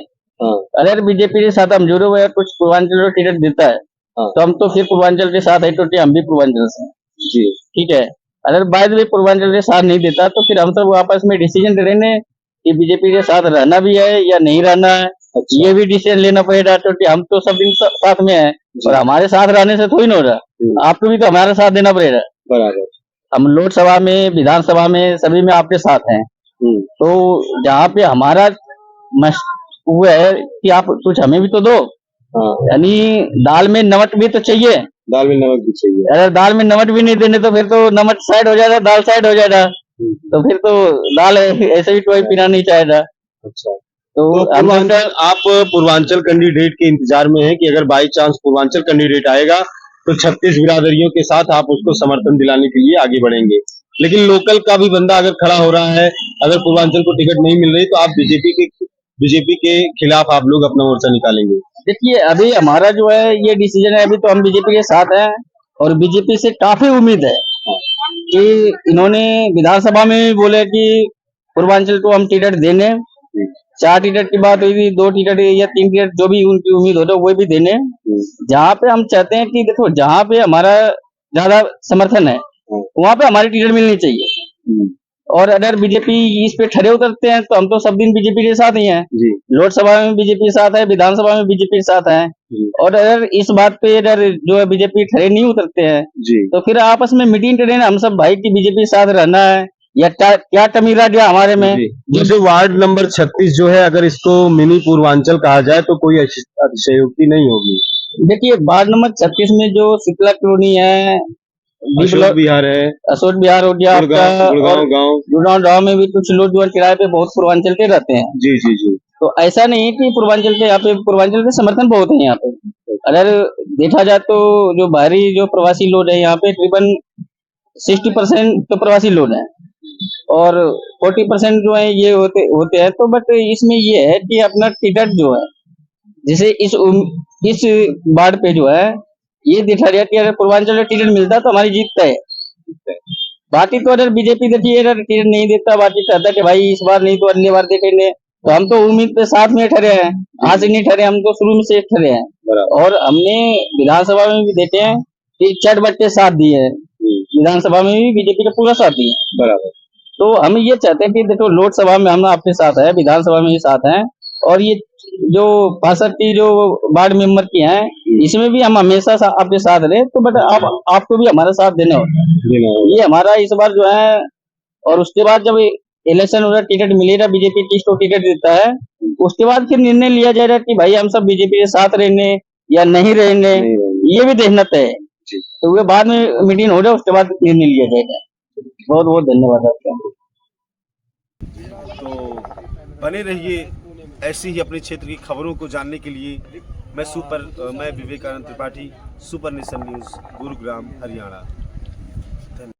Speaker 12: अगर बीजेपी के साथ हम जुड़े हुए हैं, कुछ पूर्वांचल को टिकट देता है तो हम तो फिर पूर्वांचल के साथ है, तो हम भी पूर्वांचल से जी, ठीक है। अगर बाद में पूर्वांचल के साथ नहीं देता तो फिर हम सब आपस में डिसीजन दे रहे हैं कि बीजेपी के साथ रहना भी है या नहीं रहना है। ये भी डिसीजन लेना पड़ेगा, क्योंकि हम तो सब दिन साथ में हैं और हमारे साथ रहने से थोड़ी ना हो रहा। आपको भी तो हमारे साथ देना पड़ेगा। बराबर। हम लोकसभा में, विधानसभा में, सभी में आपके साथ हैं। तो जहाँ पे हमारा वो है कि आप कुछ हमें भी तो दो। यानी दाल में नमक भी तो चाहिए।
Speaker 1: दाल में नमक भी चाहिए।
Speaker 12: अगर दाल में नमक भी नहीं देने तो फिर तो नमक साइड हो जाएगा, दाल साइड हो जाएगा। तो फिर तो दाल ऐसे भी कोई पीना नहीं चाहेगा।
Speaker 1: अच्छा,
Speaker 12: तो
Speaker 1: आप पूर्वांचल कैंडिडेट के इंतजार में हैं कि अगर बाई चांस पूर्वांचल कैंडिडेट आएगा तो 36 बिरादरियों के साथ आप उसको समर्थन दिलाने के लिए आगे बढ़ेंगे। लेकिन लोकल का भी बंदा अगर खड़ा हो रहा है, अगर पूर्वांचल को टिकट नहीं मिल रही तो आप बीजेपी के खिलाफ आप लोग अपना मोर्चा निकालेंगे?
Speaker 12: देखिए अभी हमारा जो है ये डिसीजन है, अभी तो हम बीजेपी के साथ हैं और बीजेपी से काफी उम्मीद है कि इन्होंने विधानसभा में भी बोले कि पूर्वांचल को हम टिकट देने। 4 टिकट की बात हुई थी, 2 टिकट या 3 टिकट जो भी उनकी उम्मीद हो तो वो भी देने। जहाँ पे हम चाहते हैं कि देखो जहाँ पे हमारा ज्यादा समर्थन है वहाँ पे हमारी टिकट मिलनी चाहिए। और अगर बीजेपी इस पे खड़े उतरते हैं तो हम तो सब दिन बीजेपी के साथ ही हैं। लोकसभा में बीजेपी के साथ है, विधानसभा में बीजेपी के साथ है, और अगर इस बात पे अगर जो है बीजेपी खड़े नहीं उतरते हैं
Speaker 2: जी
Speaker 12: तो फिर आपस में मीटिंग करें हम सब भाई की बीजेपी के साथ रहना है या क्या तमीरा दिया हमारे में।
Speaker 2: जी। जैसे वार्ड नंबर 36 जो है, अगर इसको मिनी पूर्वांचल कहा जाए तो कोई अतिशयोक्ति नहीं होगी।
Speaker 12: देखिए वार्ड नंबर 36 में जो शीतला कॉलोनी है,
Speaker 2: अशोक विहार है,
Speaker 12: अशोक बिहार हो गया आपका,
Speaker 2: गुड़गांव गांव,
Speaker 12: गुड़गांव गाँव में भी कुछ लोग जो है किराए पे बहुत पूर्वांचल के रहते हैं।
Speaker 2: जी जी जी।
Speaker 12: तो ऐसा नहीं कि पूर्वांचल के यहाँ पे पूर्वांचल के समर्थन बहुत है यहाँ पे। अगर देखा जाए तो जो बाहरी जो प्रवासी लोग है यहाँ पे तकरीबन 60% तो प्रवासी लोग हैं और 40% जो है ये होते हैं। तो बट इसमें ये है कि अपना टिकट जो है जैसे इस वार्ड पे जो है ये देखा गया कि अगर पूर्वांचल का टिकट मिलता तो हमारी जीत तय है। बाकी तो अगर बीजेपी देखिए अगर टिकट नहीं देता, बाकी कहता कि भाई इस बार नहीं तो अगली बार देखेंगे, तो हम तो उम्मीद पे साथ में ठहरे हैं, आज नहीं ठहरे, हम तो शुरू में से ठहरे हैं। और हमने विधानसभा में भी देखे हैं कि 4 बच्चे साथ दिए हैं, विधानसभा में भी बीजेपी का पूरा साथ दिए हैं।
Speaker 2: बराबर।
Speaker 12: तो हम ये चाहते हैं कि देखो लोकसभा में हम आपके साथ है, विधानसभा में भी साथ हैं, और ये जो 65 की जो वार्ड मेंबर की हैं इसमें भी हम हमेशा आपके साथ रहे। तो बट आपको भी हमारा साथ देना होता है, ये हमारा इस बार जो है। और उसके बाद जब इलेक्शन हो रहा टिकट मिलेगा, बीजेपी किसको टिकट देता है, उसके बाद फिर निर्णय लिया जाएगा कि भाई हम सब बीजेपी के साथ रहेंगे या नहीं रहेंगे, ये भी देखना तय है। तो वो बाद में मीटिंग हो जाए उसके बाद निर्णय लिया जाएगा। बहुत बहुत धन्यवाद आपका।
Speaker 1: तो बने रहिए ऐसी ही अपने क्षेत्र की खबरों को जानने के लिए। मैं Vivekanand Tripathi, super nation news, Gurugram, Haryana.